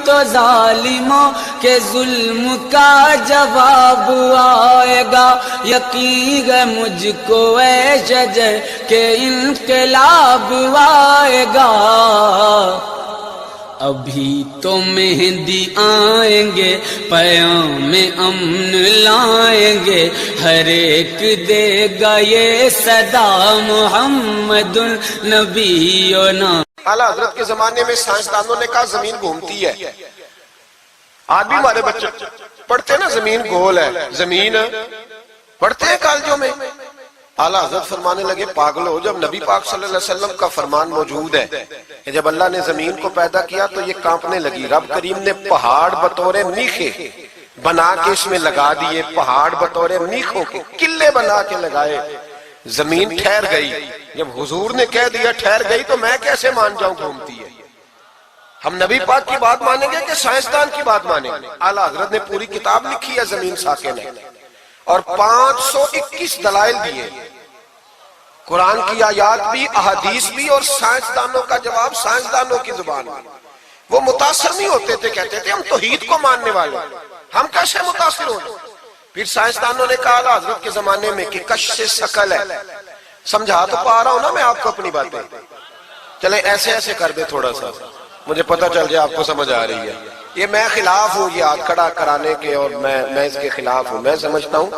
تو ظالموں کے ظلم کا جواب آئے گا، یقین ہے مجھ کو اے شجر کہ انقلاب آئے گا۔ ابھی تو مہدی آئیں گے، پیام امن لائیں گے، ہر ایک دے گا یہ صدا محمد النبینا۔ اعلیٰ حضرت کے زمانے میں سائنسدانوں نے کہا زمین گھومتی ہے۔ آج بھی ہمارے بچے پڑھتے ہیں نا زمین گول ہے، زمین پڑھتے ہیں کالجوں میں۔ اعلیٰ حضرت فرمانے لگے پاگلو، جب نبی پاک صلی اللہ علیہ وسلم کا فرمان موجود ہے کہ جب اللہ نے زمین کو پیدا کیا تو یہ کانپنے لگی، رب کریم نے پہاڑ بطور میخے بنا کے اس میں لگا دیے، پہاڑ بطور میخوں کے قلعے بنا کے لگائے، زمین ٹھہر گئی۔ جب حضور نے کہہ دیا ٹھہر گئی تو میں کیسے مان جاؤں گھومتی ہے؟ ہم نبی پاک کی بات مانیں گے کہ سائنسدان کی بات مانیں گے؟ اعلیٰ حضرت نے پوری کتاب لکھی ہے زمین ساکن ہے، اور 521 دلائل دیے، قرآن کی آیات بھی، احادیث بھی، اور سائنسدانوں کا جواب سائنسدانوں کی زبان میں۔ وہ متاثر نہیں ہوتے تھے، کہتے تھے ہم توحید کو ماننے والے، ہم کیسے متاثر ہوں؟ پھر سائنسدانوں نے کہا اعلیٰ حضرت کے زمانے میں کہ کش سے ثقل ہے۔ سمجھا تو پا رہا ہوں نا میں آپ کو اپنی باتیں، چلیں ایسے ایسے کر دے تھوڑا سا، مجھے پتہ چل جائے آپ کو سمجھ آ رہی ہے۔ یہ میں خلاف ہوں یہ ہاتھ کھڑا کرانے کے، اور میں اس کے خلاف ہوں۔ میں سمجھتا ہوں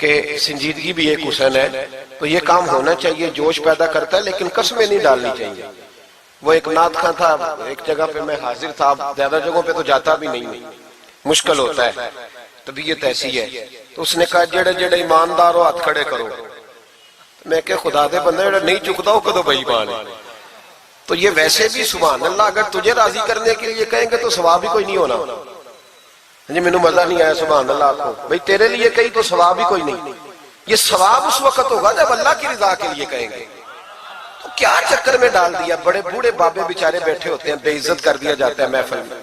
کہ سنجیدگی بھی ایک حسن ہے، تو یہ کام ہونا چاہیے، جوش پیدا کرتا ہے، لیکن قسمیں نہیں ڈالنی چاہیے۔ وہ ایک نعت خواں تھا، ایک جگہ پہ میں حاضر تھا، زیادہ جگہوں پہ تو جاتا بھی نہیں ہوں، مشکل ہوتا ہے، طبیعت ایسی ہے۔ تو اس نے کہا جڑے جڑے ایماندار ہو ہاتھ کھڑے کرو۔ میں کہ خدا دے بندے جڑا نہیں چکتا ہو کدو بے ایمان ہے۔ تو یہ ویسے بھی سبحان اللہ اگر تجھے راضی کرنے کے لیے کہیں گے تو ثواب ہی کوئی نہیں ہونا۔ جی میں نے مزہ نہیں آیا سبحان اللہ آپ کو، بھئی تیرے لیے کہیں تو ثواب ہی کوئی نہیں۔ یہ ثواب اس وقت ہوگا جب اللہ کی رضا کے لیے کہیں گے۔ تو کیا چکر میں ڈال دیا، بڑے بوڑھے بابے بیچارے بیٹھے ہوتے ہیں، بے عزت کر دیا جاتا ہے محفل میں۔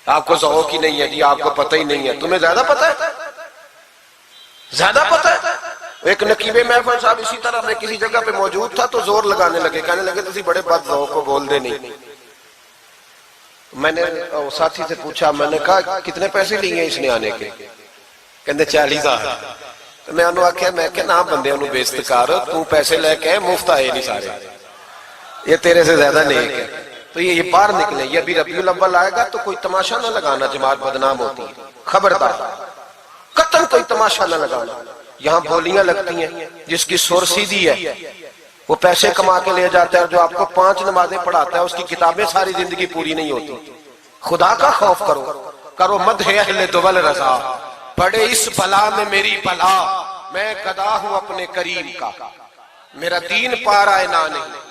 آپ کو ذوق ہی نہیں ہے جی، آپ کو پتہ ہی نہیں ہے، تمہیں زیادہ پتہ ہے، زیادہ پتہ ہے۔ ایک نقیب محفل صاحب اسی طرح میں کسی جگہ پہ موجود تھا تو زور لگانے لگے، کہنے لگے تسی بڑے بد ذوق کو بول دے نہیں۔ میں نے ساتھی سے پوچھا، میں نے کہا کتنے پیسے لیے اس نے آنے کے؟ کہنے 40,000۔ تو میں انہوں آکھیا میں کہ نام بندے انہوں بے استقار، تو پیسے لے کے مفت آئے نہیں سارے، یہ تیرے سے زیادہ نیک ہے۔ تو یہ باہر نکلے، یہ ابھی ربیع الاول آئے گا تو کوئی تماشا نہ لگانا، جماعت بدنام ہوتی ہے، خبردار قطعاً کوئی تماشا نہ لگانا۔ یہاں بولیاں لگتی ہیں، جس کی سر سیدھی ہے وہ پیسے کما کے لے جاتا ہے، اور جو آپ کو 5 نمازیں پڑھاتا ہے اس کی کتابیں ساری زندگی پوری نہیں ہوتی۔ خدا کا خوف کرو مدح اہل دول رضا، پڑے اس بلا میں میری بلا، میں گدا ہوں اپنے کریم کا، میرا دین پارا نہ نہیں۔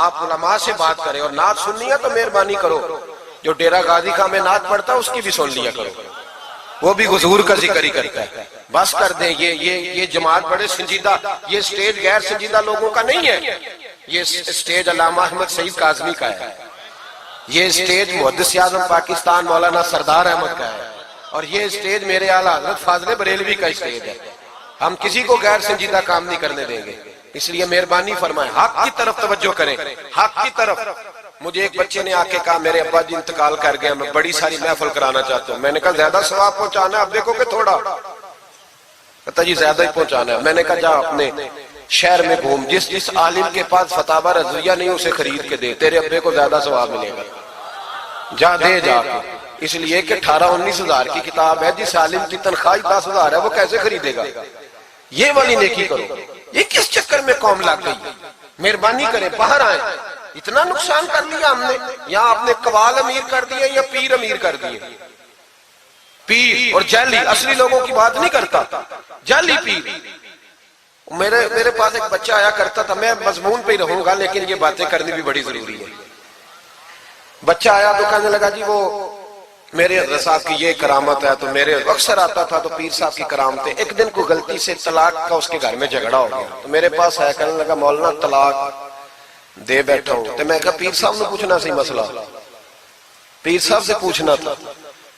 آپ علماء سے بات کریں، اور نعت سننی ہے تو مہربانی کرو، جو ڈیرہ غازی خان میں نعت پڑھتا ہے اس کی بھی سن لیا کرو، وہ بھی حضور کا ذکر ہی کرتا ہے۔ بس کر دیں، یہ جماعت بڑے سنجیدہ، یہ سٹیج غیر سنجیدہ لوگوں کا نہیں ہے، یہ سٹیج علامہ احمد سعید کاظمی کا ہے، یہ سٹیج محدث اعظم پاکستان مولانا سردار احمد کا ہے، اور یہ سٹیج میرے اعلیٰ حضرت فاضل بریلوی کا سٹیج ہے۔ ہم کسی کو غیر سنجیدہ کام نہیں کرنے دیں گے، اس لیے مہربانی فرمائیں، حق کی طرف توجہ کریں، حق کی طرف۔ مجھے ایک بچے نے آ کے کہا میرے ابا جی انتقال کر گئے، میں بڑی ساری محفل کرانا چاہتا ہوں۔ میں نے کہا زیادہ ثواب پہنچانا ہے، اب دیکھو کہ تھوڑا، کہتا جی زیادہ ہی پہنچانا ہے۔ میں نے کہا جا اپنے شہر میں گھوم، جس عالم کے پاس فتاوی رضویہ نہیں اسے خرید کے دے، تیرے ابے کو زیادہ ثواب ملے گا، جا دے جا کے۔ اس لیے کہ 18-19 ہزار کی کتاب ہے، جس عالم کی تنخواہ 10,000 ہے وہ کیسے خریدے گا؟ یہ والی نیکی کرو۔ یہ کس چکر میں قوم لگ گئی؟ مہربانی کریں باہر آئیں، اتنا نقصان کر لیا ہم نے، یا آپ نے قوال امیر کر دیے یا پیر امیر کر دیے۔ پیر اور جعلی، اصلی لوگوں کی بات نہیں کرتا، جعلی پیر۔ میرے پاس ایک بچہ آیا کرتا تھا، میں مضمون پہ ہی رہوں گا لیکن یہ باتیں کرنی بھی بڑی ضروری ہے۔ بچہ آیا تو کہنے لگا جی وہ میرے حضرت صاحب کی یہ کرامت ہے، تو میرے اکثر آتا تھا تو پیر صاحب کی کرامتیں۔ ایک دن کو غلطی سے طلاق کا اس کے گھر میں جھگڑا ہو گیا، تو میرے پاس آیا، کہنے لگا مولانا طلاق دے بیٹھا ہوں۔ تو میں کہا پیر صاحب نے پوچھنا سی مسئلہ، پیر صاحب سے پوچھنا تھا۔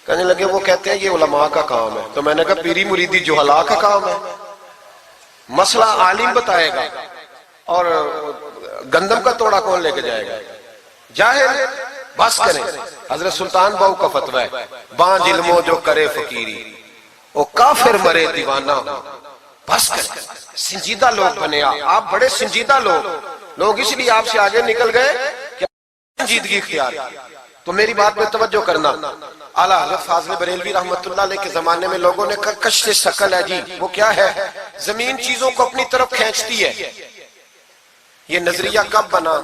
کہنے لگے وہ کہتے ہیں یہ علماء کا کام ہے۔ تو میں نے کہا پیری مریدی جہلاء کا کام ہے، مسئلہ عالم بتائے گا، اور گندم کا توڑا کون لے کے جائے گا؟ جاہل۔ بس کریں. حضرت سلطان باؤ کا فتویٰ ہے بانج علموں جو کرے فقیری وہ کافر مرے دیوانہ ہو. بس کریں. سنجیدہ لوگ بنے آپ بڑے سنجیدہ لوگ اس لیے آپ سے آگے نکل گئے کہ سنجیدگی اختیار. تو میری بات میں توجہ کرنا. اعلیٰ حضرت فاضل بریلوی رحمت اللہ علیہ کے زمانے میں لوگوں نے کہا کشف ثقل ہے جی. وہ کیا ہے؟ زمین چیزوں کو اپنی طرف کھینچتی ہے. یہ نظریہ کب بنا؟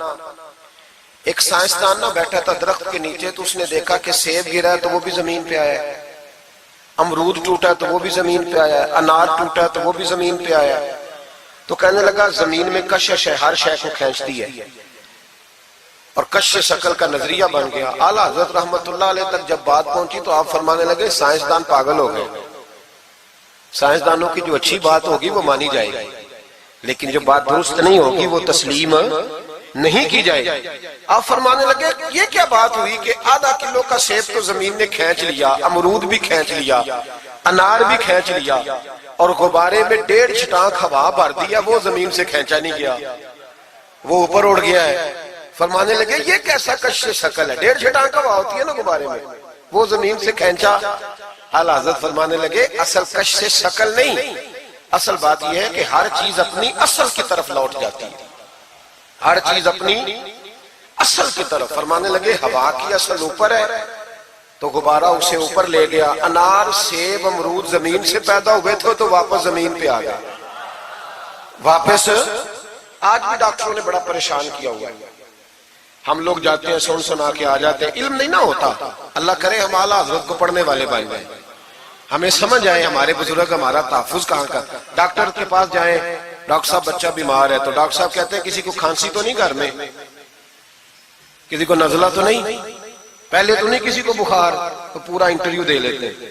ایک سائنسدان نہ بیٹھا تھا درخت کے نیچے تو اس نے دیکھا کہ سیب گرا ہے تو وہ بھی زمین پہ آیا ہے, امرود ٹوٹا ہے تو وہ بھی زمین پہ آیا ہے, انار ٹوٹا ہے تو وہ بھی زمین پہ آیا ہے. تو کہنے لگا زمین میں کشش ہے, ہر شے کو کھینچتی ہے, اور کشش ثقل کا نظریہ بن گیا. اعلیٰ حضرت رحمت اللہ علیہ تک جب بات پہنچی تو آپ فرمانے لگے سائنسدان پاگل ہو گئے. سائنسدانوں کی جو اچھی بات ہوگی وہ مانی جائے گی, لیکن جو بات درست نہیں ہوگی وہ تسلیم نہیں کی جائے گی. آپ فرمانے لگے یہ کیا بات ہوئی کہ آدھا کلو کا سیب تو زمین نے کھینچ لیا, امرود بھی کھینچ لیا, انار بھی کھینچ لیا, اور غبارے میں 1.5 چھٹانک ہوا بھر دیا, وہ زمین سے کھینچا نہیں گیا, وہ اوپر اڑ گیا ہے. فرمانے لگے یہ کیسا کشش ثقل ہے؟ 1.5 چھٹانک ہوا ہوتی ہے نا غبارے میں, وہ زمین سے کھینچا. اعلیٰ حضرت فرمانے لگے اصل کشش ثقل نہیں, اصل بات یہ ہے کہ ہر چیز اپنی اصل کی طرف لوٹ جاتی ہے, ہر چیز اپنی اصل کی طرف. فرمانے لگے ہوا کی اصل اوپر ہے تو غبارہ اسے اوپر لے گیا. انار سیب امرود زمین سے پیدا ہوئے تھے تو واپس زمین پہ آ گئے, واپس. آج بھی ڈاکٹروں نے بڑا پریشان کیا ہوا ہے. ہم لوگ جاتے ہیں سن سنا کے آ جاتے ہیں, علم نہیں نہ ہوتا. اللہ کرے ہم اعلیٰ حضرت کو پڑھنے والے بن جائیں, ہمیں سمجھ آئے ہمارے بزرگ ہمارا تحفظ کہاں کا. ڈاکٹر کے پاس جائیں, ڈاکٹر صاحب بچہ بیمار ہے تو ڈاکٹر صاحب کہتے ہیں کسی کو کھانسی تو نہیں گھر میں, کسی کو نزلہ تو نہیں, پہلے تو نہیں کسی کو بخار, تو پورا انٹرویو دے لیتے ہیں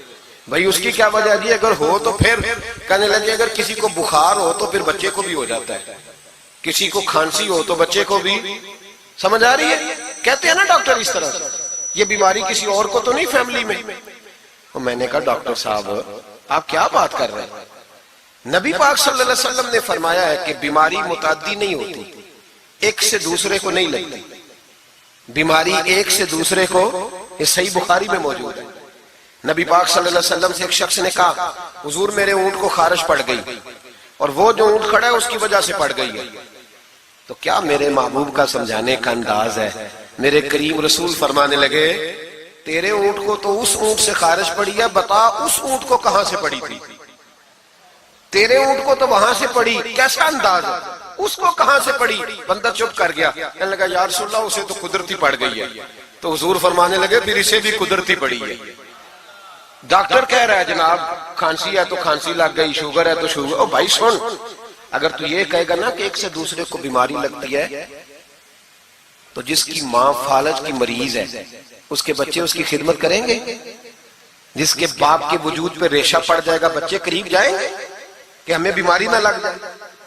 بھائی اس کی کیا وجہ جی, اگر ہو تو پھر کہنے لگے اگر کسی کو بخار ہو تو پھر بچے کو بھی ہو جاتا ہے, کسی کو کھانسی ہو تو بچے کو بھی. سمجھ آ رہی ہے؟ کہتے ہیں نا ڈاکٹر اس طرح سے, یہ بیماری کسی اور کو تو نہیں فیملی میں. تو میں نے کہا ڈاکٹر صاحب آپ کیا بات کر رہے ہیں؟ نبی پاک صلی اللہ علیہ وسلم نے فرمایا ہے کہ بیماری متعدی نہیں ہوتی, ایک سے دوسرے کو نہیں لگتی. بیماری ایک سے دوسرے کو, یہ صحیح بخاری میں موجود ہے. نبی پاک صلی اللہ علیہ وسلم سے ایک شخص نے کہا حضور میرے اونٹ کو خارش پڑ گئی, اور وہ جو اونٹ کھڑا ہے اس کی وجہ سے پڑ گئی ہے. تو کیا میرے محبوب کا سمجھانے کا انداز ہے؟ میرے کریم رسول فرمانے لگے تیرے اونٹ کو تو اس اونٹ سے خارش پڑی ہے, بتا اس اونٹ کو کہاں سے پڑی تھی؟ تیرے اونٹ کو تو وہاں سے پڑی, کیسا انداز ہے, اس کو کہاں سے پڑی؟ بندہ چپ کر گیا, کہنے لگا یا رسول اللہ اسے تو قدرتی پڑ گئی ہے. تو حضور فرمانے لگے پھر اسے بھی قدرتی پڑی ہے. ڈاکٹر کہہ رہا ہے جناب کھانسی ہے تو کھانسی لگ گئی, شوگر ہے تو شوگر. او بھائی سن, اگر تو یہ کہے گا نا کہ ایک سے دوسرے کو بیماری لگتی ہے, تو جس کی ماں فالج کی مریض ہے اس کے بچے اس کی خدمت کریں گے؟ جس کے باپ کے وجود پہ ریشہ پڑ جائے گا بچے قریب جائیں گے کہ ہمیں بیماری نہ لگ جائے؟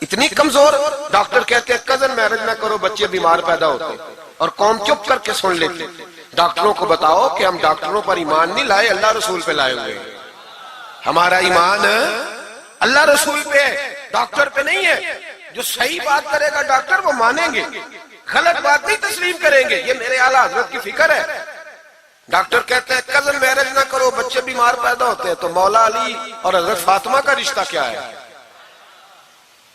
اتنی کمزور. ڈاکٹر کہتے ہیں کزن میرج نہ کرو, بچے بیمار پیدا ہوتے, اور قوم چپ کر کے سن لیتے. ڈاکٹروں کو بتاؤ کہ ہم ڈاکٹروں پر ایمان نہیں لائے, اللہ رسول پہ لائے ہوئے. ہمارا ایمان اللہ رسول پہ ہے, ڈاکٹر پہ نہیں ہے. جو صحیح بات کرے گا ڈاکٹر وہ مانیں گے, غلط بات نہیں تسلیم کریں گے. یہ میرے اعلیٰ حضرت کی فکر ہے. ڈاکٹر کہتے ہیں کزن میرج نہ کرو, بچے بیمار پیدا ہوتے ہیں. تو مولا علی اور حضرت فاطمہ کا رشتہ کیا ہے؟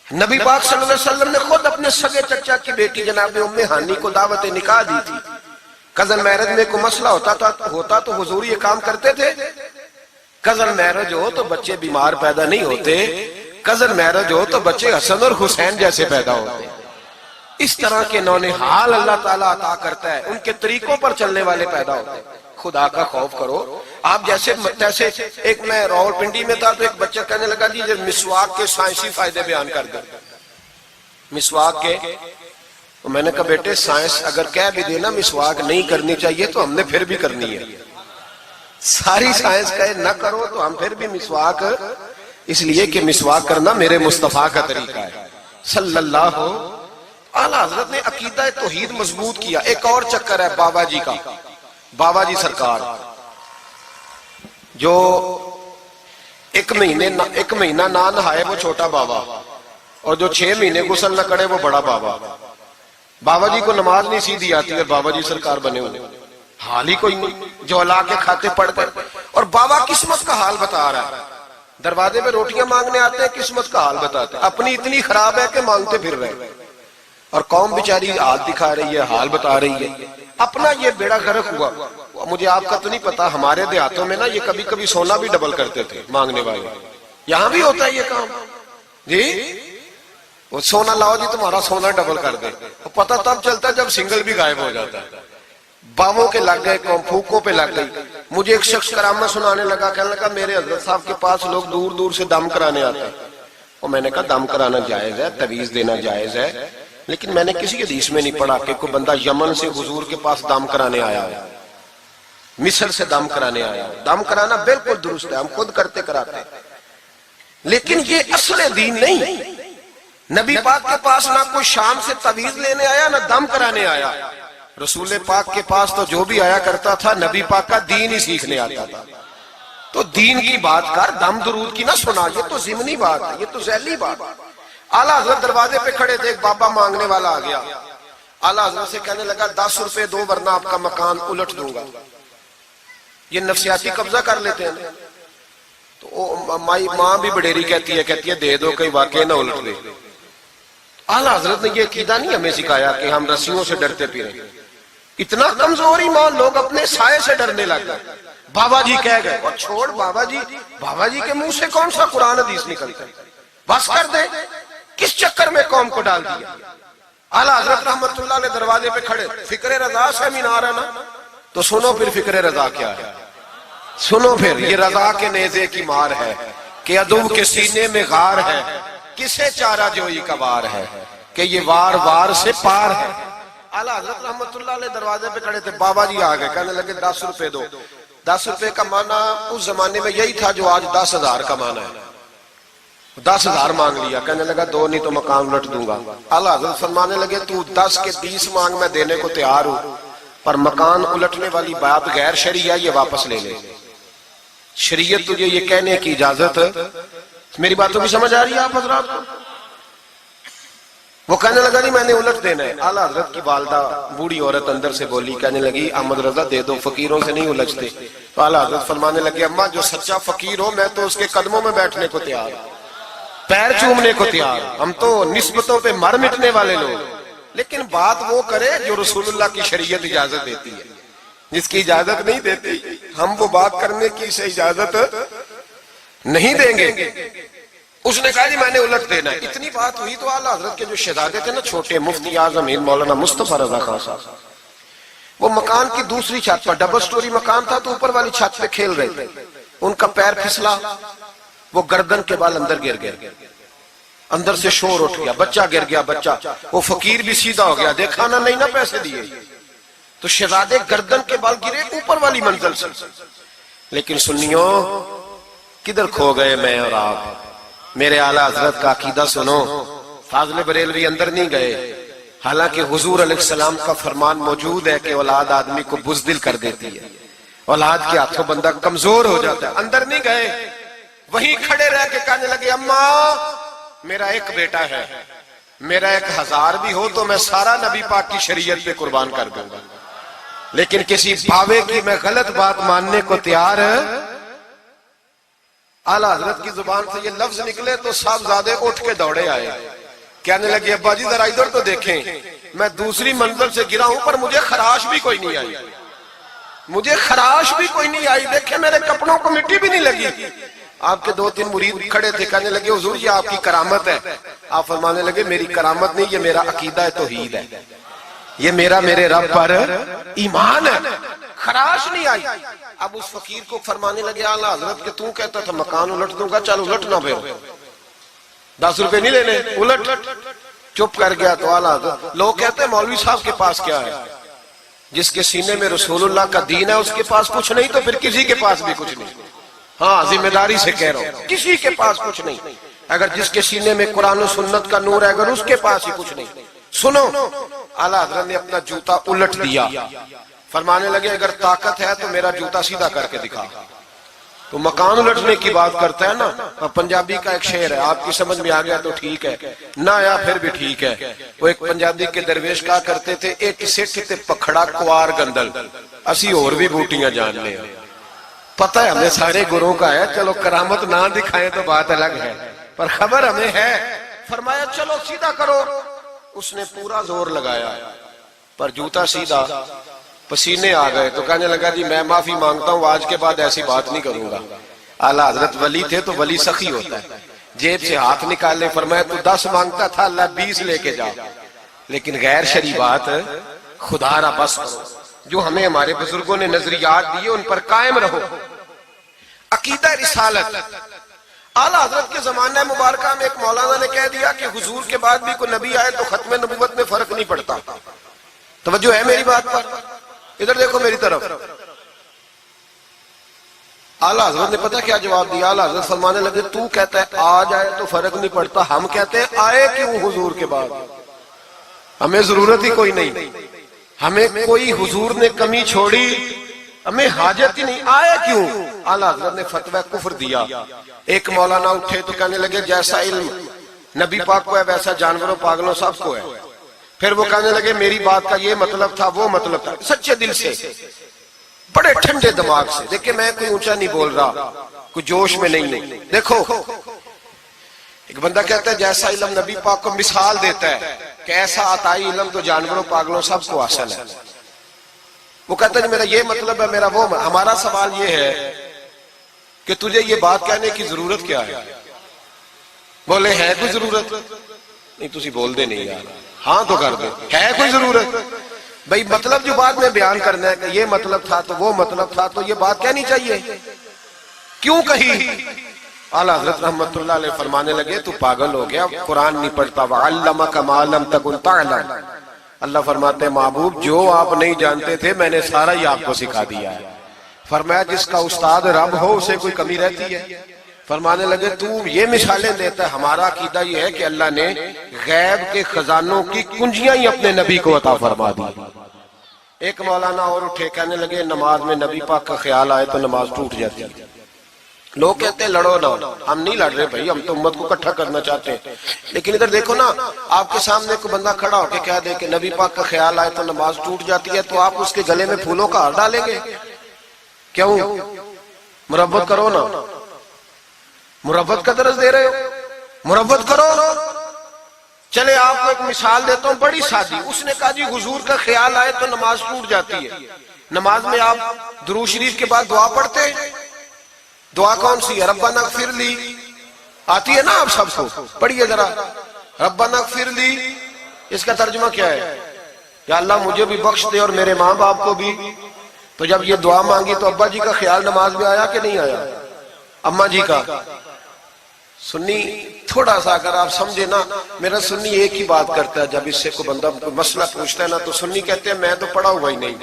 نبی پاک صلی اللہ علیہ وسلم نے خود اپنے سگے چچا کی بیٹی جناب ام ہانی کو دعوت نکاح دی تھی. کزن میرج میں کوئی مسئلہ ہوتا تو حضور یہ کام کرتے تھے. کزن میرج ہو تو بچے بیمار پیدا نہیں ہوتے, کزن میرج ہو تو بچے حسن اور حسین جیسے پیدا ہوتے. اس طرح کے نونہال اللہ تعالیٰ عطا کرتا ہے, ان کے طریقوں پر چلنے والے پیدا ہوتے ہیں. خدا کا خوف کرو. آپ جیسے ایک میں راول پنڈی میں تھا تو ایک بچہ کہنے لگا جی مسواک کے سائنسی فائدے بیان کر دیں. مسواک کے, تو میں نے کہا بیٹے سائنس اگر کہہ بھی دینا مسواک نہیں کرنی چاہیے تو ہم نے پھر بھی کرنی ہے. ساری سائنس کہے نہ کرو تو ہم پھر بھی مسواک, اس لیے کہ مسواک کرنا میرے مصطفیٰ کا طریقہ ہے صلی اللہ. اعلیٰ حضرت نے عقیدہ توحید مضبوط کیا. ایک اور چکر ہے بابا جی کا. بابا جی سرکار جو ایک مہینہ نہ نہائے وہ چھوٹا بابا, اور جو 6 مہینے غسل نہ کرے وہ بڑا بابا. بابا جی کو نماز نہیں سیدھی آتی اور بابا جی سرکار بنے ہوئے. حال ہی کوئی نہیں، جو لا کے کھاتے پڑ گئے. اور بابا قسمت کا حال بتا رہا ہے. دروازے پہ روٹیاں مانگنے آتے ہیں، قسمت کا حال بتاتے ہیں. اپنی اتنی خراب ہے کہ مانگتے پھر رہے ہیں. اور قوم بیچاری حال دکھا رہی ہے، حال بتا رہی ہے. اپنا یہ بیڑا غرق ہوا. مجھے آپ کا تو نہیں پتا، ہمارے دیہاتوں میں نا یہ کبھی کبھی سونا بھی ڈبل کرتے تھے مانگنے والے. یہاں بھی ہوتا ہے یہ کام جی. وہ سونا لاؤ جی، تمہارا سونا ڈبل کر دے. پتہ تب چلتا ہے جب سنگل بھی غائب ہو جاتا ہے. باووں کے لگ گئے، پھوکوں پہ لگ گئی. مجھے ایک شخص کرامت سنانے لگا، کہنے لگا میرے حضرت صاحب کے پاس لوگ دور دور سے دم کرانے آتے ہیں. اور میں نے کہا دم کرانا جائز ہے، تویز دینا جائز ہے، لیکن میں نے کسی حدیث میں نہیں پڑھا کہ کوئی بندہ یمن سے حضور کے پاس دم کرانے آیا ہے، مصر سے دم کرانے آیا ہے. دم کرانا بالکل درست ہے، ہم خود کرتے کراتے ہیں، لیکن یہ اصل دین نہیں. نبی پاک کے پاس نہ کوئی شام سے تویز لینے آیا نہ دم کرانے آیا. رسول پاک کے پاس تو جو بھی آیا کرتا تھا نبی پاک کا دین ہی سیکھنے آتا تھا. تو دین کی بات کر، دم درود کی نہ سنا. یہ تو ضمنی بات ہے، یہ تو ذیلی بات ہے. اعلیٰ حضرت دروازے پہ کھڑے تھے، ایک بابا مانگنے والا آ گیا. اعلیٰ حضرت سے کہنے لگا 10 روپے دو ورنہ آپ کا مکان الٹ دوں گا. یہ نفسیاتی قبضہ کر لیتے ہیں. تو ماں بھی بڑیری کہتی ہے دے دو، کہیں واقعی نہ الٹ دے. اعلیٰ حضرت نے یہ عقیدہ نہیں ہمیں سکھایا کہ ہم رسیوں سے ڈرتے پھریں. اتنا کمزور ایمان، لوگ اپنے سائے سے ڈرنے لگ گئے. بابا جی کہہ گئے، اور چھوڑ بابا جی کے منہ سے کون سا قرآن حدیث نکلتا ہے، بس کر دے. کس چکر میں قوم کو ڈال دیا. اعلیٰ حضرت رحمت اللہ علیہ دروازے پہ کھڑے. فکر رضا سے مینار ہے نا، تو سنو پھر فکر رضا کیا ہے. سنو پھر، یہ رضا کے نیزے کی مار ہے کہ عدو کے سینے میں غار ہے، کسے چارہ جوئی کا وار ہے کہ یہ وار وار سے پار ہے. اعلیٰ حضرت رحمت اللہ علیہ دروازے پہ کھڑے تھے. بابا جی آ گئے، کہنے لگے 10 روپے دو. 10 روپے کا معنی اس زمانے میں یہی تھا جو آج 10,000 کا معنی ہے. 10,000 مانگ لیا. کہنے لگا دو نہیں تو مکان الٹ دوں گا. اعلیٰ حضرت فرمانے لگے تو 10 کے 20 مانگ، میں دینے کو تیار ہوں، پر مکان الٹنے والی بات غیر شرعی ہے، یہ واپس لے لے. شریعت تجھے یہ کہنے کی اجازت. میری باتوں کی سمجھ آ رہی ہے آپ حضرات کو؟ وہ کہنے لگا نہیں میں نے الٹ دینا ہے. اعلیٰ حضرت کی والدہ بوڑھی عورت اندر سے بولی، کہنے لگی احمد رضا دے دو، فقیروں سے نہیں الجھتے. تو اعلیٰ حضرت فرمانے لگے اماں جو سچا فقیر ہو میں تو اس کے قدموں میں بیٹھنے کو تیار، پیر چومنے کو تیار. ہم تو نسبتوں پہ مر مٹنے والے لوگ. لیکن بات وہ کرے جو رسول اللہ کی شریعت اجازت دیتی ہے. جس کی اجازت نہیں دیتی ہم وہ بات کرنے کی سے اجازت نہیں دیں گے. اس نے کہا جی میں نے الٹ دینا ہے. اتنی بات ہوئی تو اعلیٰ حضرت کے جو شہزادے تھے نا چھوٹے، مفتی اعظم ہند مولانا مصطفیٰ رضا خان صاحب، وہ مکان کی دوسری چھت پر، ڈبل سٹوری مکان تھا تو اوپر والی چھت پہ کھیل رہے تھے. ان کا پیر پھسلا، وہ گردن کے بال اندر گر گئے. اندر سے شور اٹھ گیا، بچہ گر گیا. بچہ وہ فقیر بھی سیدھا ہو گیا، دیکھا نہ نہیں نا پیسے دیے. تو شہزادے گردن کے بال گرے اوپر والی منزل سے. لیکن سنیوں کدھر کھو گئے میں اور آپ. میرے اعلیٰ حضرت کا عقیدہ سنو. فاضل بریلوی اندر نہیں گئے، حالانکہ حضور علیہ السلام کا فرمان موجود ہے کہ اولاد آدمی کو بزدل کر دیتی ہے، اولاد کے ہاتھوں بندہ کمزور ہو جاتا ہے. اندر نہیں گئے، وہیں کھڑے رہ کے کہنے لگے اماں میرا ایک بیٹا ہے، میرا 1,000 بھی ہو تو میں سارا نبی پاک کی شریعت پہ قربان کر دوں گا، لیکن کسی باوے کی میں غلط بات ماننے کو تیار. اعلیٰ حضرت کی زبان سے یہ لفظ نکلے تو صاحبزادے اٹھ کے دوڑے آئے. کہنے لگے ابا جی ذرا ادھر تو دیکھیں، میں دوسری منزل سے گرا ہوں پر مجھے خراش بھی کوئی نہیں آئی، مجھے خراش بھی کوئی نہیں آئی. دیکھیں میرے کپڑوں کو مٹی بھی نہیں لگی. آپ کے 2-3 مرید کھڑے تھے، کہنے لگے حضور یہ آپ کی کرامت ہے. آپ فرمانے لگے میری کرامت نہیں، یہ میرا عقیدہ توحید ہے، یہ میرا میرے رب پر ایمان ہے. خراش نہیں آئی. اب اس فقیر کو فرمانے لگے اعلیٰ حضرت کہ تو کہتا تھا مکان الٹ دوں گا، چل الٹ نہ پھر 10 روپے نہیں لینے، الٹ. چپ کر گیا. تو اعلیٰ حضرت، لوگ کہتے ہیں مولوی صاحب کے پاس کیا ہے؟ جس کے سینے میں رسول اللہ کا دین ہے اس کے پاس کچھ نہیں تو پھر کسی کے پاس بھی کچھ نہیں. ہاں ذمہ داری سے کہہ رہا ہوں، کسی کے پاس کچھ نہیں. اگر جس کے سینے میں قرآن و سنت کا نور ہے اگر اس کے پاس ہی کچھ نہیں. سنو، اعلیٰ حضرت نے اپنا جوتا الٹ دیا. فرمانے لگے اگر طاقت ہے تو میرا جوتا سیدھا کر کے دکھا. تو مکان الٹنے کی بات کرتا ہے نا، پنجابی کا ایک شعر ہے، آپ کی سمجھ میں آ گیا تو ٹھیک ہے، نہ آیا پھر بھی ٹھیک ہے. وہ ایک پنجابی کے درویش کہا کرتے تھے ایک سٹھ تے پکھڑا کوار گندل. اسی اور بھی بوٹیاں جان لیں. پتہ ہے ہمیں سارے گروہوں کا ہے, چلو کرامت نہ دکھائیں تو بات الگ ہے, پر خبر ہمیں ہے. فرمایا چلو سیدھا کرو. اس نے پورا زور لگایا پر جوتا سیدھا, پسینے آ گئے تو کہنے لگا جی میں معافی مانگتا ہوں, آج کے بعد ایسی بات نہیں کروں گا. اعلیٰ حضرت ولی تھے تو ولی سخی ہوتا ہے, جیب سے ہاتھ نکالے. فرمایا تو 10 مانگتا تھا, اللہ 20 لے کے جا, لیکن غیر شرعی بات خدا را بس کرو. جو ہمیں ہمارے بزرگوں نے نظریات دیے ان پر قائم رہو. عقیدہ رسالت. اعلیٰ حضرت کے زمانہ مبارکہ میں ایک مولانا نے کہہ دیا کہ حضور کے بعد بھی کوئی نبی آئے تو ختم نبوت میں فرق نہیں پڑتا. توجہ ہے میری بات پر؟ ادھر دیکھو میری طرف. اعلیٰ حضرت نے پتہ کیا جواب دیا؟ اعلیٰ حضرت فرمانے لگے تو کہتا ہے آ جائے تو فرق نہیں پڑتا, ہم کہتے ہیں آئے کیوں حضور کے بعد؟ ہمیں ضرورت ہی کوئی نہیں, ہمیں کوئی حضور نے کمی چھوڑی, ہمیں حاجت ہی نہیں, آئے کیوں؟ اعلیٰ حضرت نے فتویٰ کفر دیا. ایک مولانا اٹھے تو کہنے لگے جیسا علم نبی پاک کو ہے ویسا جانوروں پاگلوں سب کو ہے. پھر وہ کہنے لگے میری بات کا یہ مطلب تھا وہ مطلب تھا, سچے دل سے بڑے ٹھنڈے دماغ سے. دیکھیں میں کوئی اونچا نہیں بول رہا, کوئی جوش میں نہیں. دیکھو ایک بندہ کہتا ہے جیسا علم نبی پاک کو مثال دیتا ہے کہ ایسا عطائی علم تو جانوروں پاگلوں سب کو حاصل ہے. وہ کہتا ہے میرا یہ مطلب ہے, میرا وہ. ہمارا سوال یہ ہے کہ تجھے یہ بات کہنے کی ضرورت کیا ہے؟ بولے ہے کوئی ضرورت؟ نہیں تسی بول دے نہیں یار, ہاں تو کر دے, ہے کوئی ضرورت؟ بھئی مطلب جو بات میں بیان کرنا ہے کہ یہ مطلب تھا تو وہ مطلب تھا, تو یہ بات کہنی چاہیے. کیوں کہی؟ اعلیٰ حضرت رحمت اللہ علیہ فرمانے لگے تو پاگل ہو گیا, قرآن نہیں پڑھتا. وَعَلَّمَكَ مَا لَمْ تَكُنْ تَعْلَمْ. اللہ فرماتے ہیں محبوب جو آپ نہیں جانتے تھے میں نے سارا ہی آپ کو سکھا دیا ہے. فرمایا جس کا استاد رب ہو اسے کوئی کمی رہتی ہے؟ فرمانے لگے تو یہ مثالیں دیتا ہے, ہمارا عقیدہ یہ ہے کہ اللہ نے غیب کے خزانوں کی کنجیاں ہی اپنے نبی کو عطا فرما دی. ایک مولانا اور اٹھے کہنے لگے نماز میں نبی پاک کا خیال آئے تو نماز ٹوٹ جاتی ہے. لوگ کہتے ہیں لڑو نہ, ہم نہیں لڑ رہے بھائی, ہم تو امت کو اکٹھا کرنا چاہتے ہیں. لیکن ادھر دیکھو نا, آپ کے سامنے کوئی بندہ کھڑا ہو کے کہہ دے کہ نبی پاک کا خیال آئے تو نماز ٹوٹ جاتی ہے, تو آپ اس کے گلے میں پھولوں کا ہار ڈالیں گے؟ کیوں؟ مربت کرو نا, مربت کا درس دے رہے ہو, مربت کرو. چلے آپ کو ایک مثال دیتا ہوں بڑی سادی. اس نے کہا جی حضور کا خیال آئے تو نماز ٹوٹ جاتی ہے. نماز میں آپ درود شریف کے بعد دعا پڑھتے ہیں, دعا کون سی ہے؟ ربنا اغفر لی آتی ہے نا آپ سب کو, پڑھیے ذرا ربنا اغفر لی. اس کا ترجمہ کیا ہے؟ یا اللہ مجھے بھی بخش دے اور میرے ماں باپ کو بھی. تو جب یہ دعا مانگی تو ابا جی کا خیال نماز میں آیا کہ نہیں آیا؟ اماں جی کا. سنی تھوڑا سا اگر آپ سمجھے نا, میرا سنی ایک ہی بات کرتا ہے, جب اس سے کوئی بندہ کوئی مسئلہ پوچھتا ہے نا تو سنی کہتے ہیں میں تو پڑھا ہوا ہی نہیں.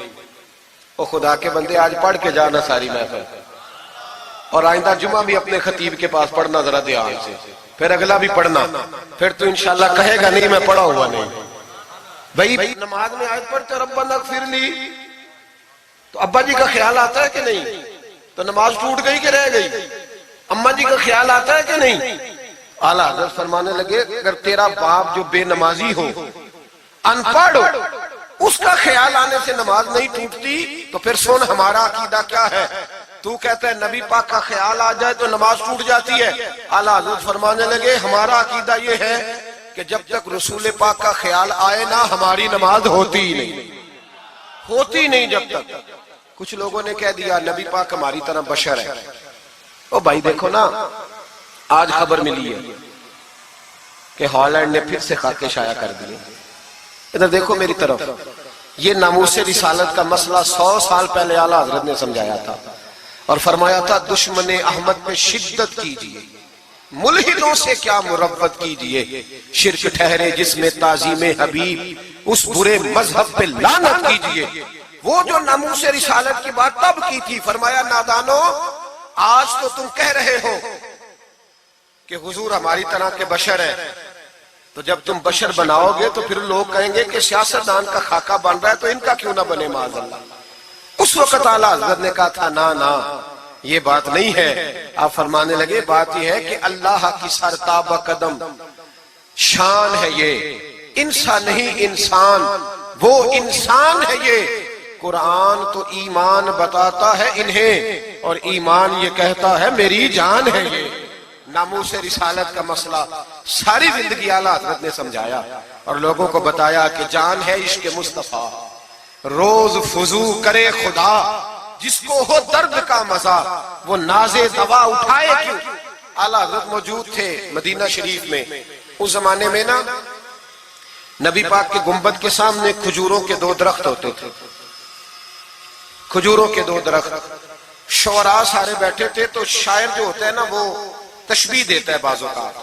او خدا کے بندے آج پڑھ کے جانا ساری محفل, اور آئندہ جمعہ بھی اپنے خطیب کے پاس پڑھنا ذرا دھیان سے, پھر اگلا بھی پڑھنا, پھر تو انشاءاللہ کہے گا نہیں میں پڑھا ہوا نہیں. بھائی نماز میں آیت پڑھتے ربنا اغفر لی, تو ابا جی کا خیال آتا ہے کہ نہیں؟ تو نماز ٹوٹ گئی کہ رہ گئی؟ اماں جی کا خیال آتا ہے کہ نہیں؟ اعلیٰ حضرت فرمانے لگے اگر تیرا باپ جو بے نمازی ہو, ان پڑھ ہو, اس کا خیال آنے سے نماز نہیں ٹوٹتی, تو پھر سن ہمارا عقیدہ کیا ہے. تو کہتا ہے نبی پاک کا خیال آ جائے تو نماز ٹوٹ جاتی ہے. اعلیٰ حضرت فرمانے لگے ہمارا عقیدہ یہ ہے کہ جب تک رسول پاک کا خیال آئے نا ہماری نماز ہوتی ہی نہیں, ہوتی نہیں جب تک. کچھ لوگوں نے کہہ دیا نبی پاک ہماری طرح بشر ہے. او بھائی دیکھو نا, آج خبر ملی ہے کہ ہالینڈ نے پھر سے خاکے شائع کر دیے. ادھر دیکھو میری طرف, یہ ناموس رسالت کا مسئلہ 100 سال پہلے اعلیٰ حضرت نے سمجھایا تھا اور فرمایا تھا دشمن احمد پہ شدت کیجئے, ملحدوں سے کیا مربت کیجئے, شرک ٹھہرے جس میں تعظیم حبیب, اس برے مذہب پہ لعنت کیجئے. وہ جو ناموس رسالت کی بات تب کی تھی, فرمایا نادانو آج تو تم کہہ رہے ہو کہ حضور ہماری طرح کے بشر ہیں, تو جب تم بشر بناؤ گے تو پھر لوگ کہیں گے کہ سیاستدان کا خاکہ بن رہا ہے تو ان کا کیوں نہ بنے معاذ اللہ. اس وقت اعلیٰ حضرت نے کہا تھا نا یہ بات نہیں ہے. آپ فرمانے لگے بات یہ ہے کہ اللہ کی سرتاب قدم شان ہے, یہ انسان نہیں انسان, وہ انسان ہے یہ, قرآن تو ایمان بتاتا ہے انہیں اور ایمان یہ کہتا ہے میری جان ہے یہ. ناموس رسالت کا مسئلہ ساری زندگی اعلیٰ حضرت نے سمجھایا اور لوگوں کو بتایا کہ جان ہے عشق مصطفیٰ. روز فضو کرے خدا جس کو ہو درد کا مزہ وہ ناز دوا اٹھائے کیوں. اعلیٰ حضرت موجود تھے مدینہ شریف میں. اس زمانے میں نا نبی پاک کے گنبد کے سامنے کھجوروں کے 2 درخت ہوتے تھے. کھجوروں کے 2 درخت. شعراء سارے بیٹھے تھے تو شاعر جو ہوتا ہے نا وہ تشبیہ دیتا ہے بعض اوقات.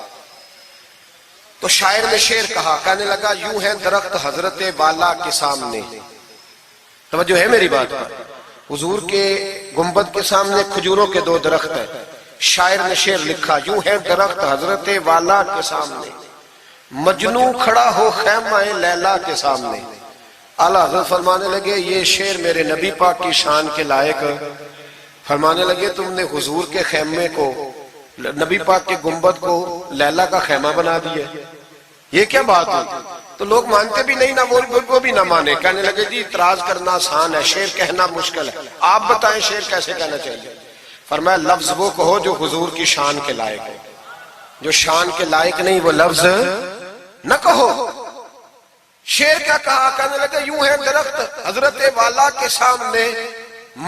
تو شاعر نے شعر کہا, کہنے لگا یوں ہے درخت حضرت والا کے سامنے. توجہ ہے میری بات پر. حضور کے گنبد کے سامنے کھجوروں کے 2 درخت ہیں. شاعر نے شعر لکھا یوں ہے درخت حضرت والا کے سامنے مجنوں کھڑا ہو خیمہ لیلا کے سامنے. اعلیٰ حضرت فرمانے لگے یہ شعر میرے نبی پاک کی شان کے لائق. فرمانے لگے تم نے حضور کے خیمے کو, نبی پاک کے گنبد کو لیلا کا خیمہ بنا دیا, یہ کیا بات ہوئی؟ تو لوگ مانتے بھی نہیں, نہ وہ بھی نہ مانے. کہنے لگے جی اعتراض کرنا آسان ہے, شعر کہنا مشکل ہے, آپ بتائیں شعر کیسے کہنا چاہیے. فرمایا لفظ وہ کہو جو حضور کی شان کے لائق ہے, جو شان کے لائق نہیں وہ لفظ نہ کہو. شعر کیا کہا؟ کہنے لگے یوں ہے درخت حضرت والا کے سامنے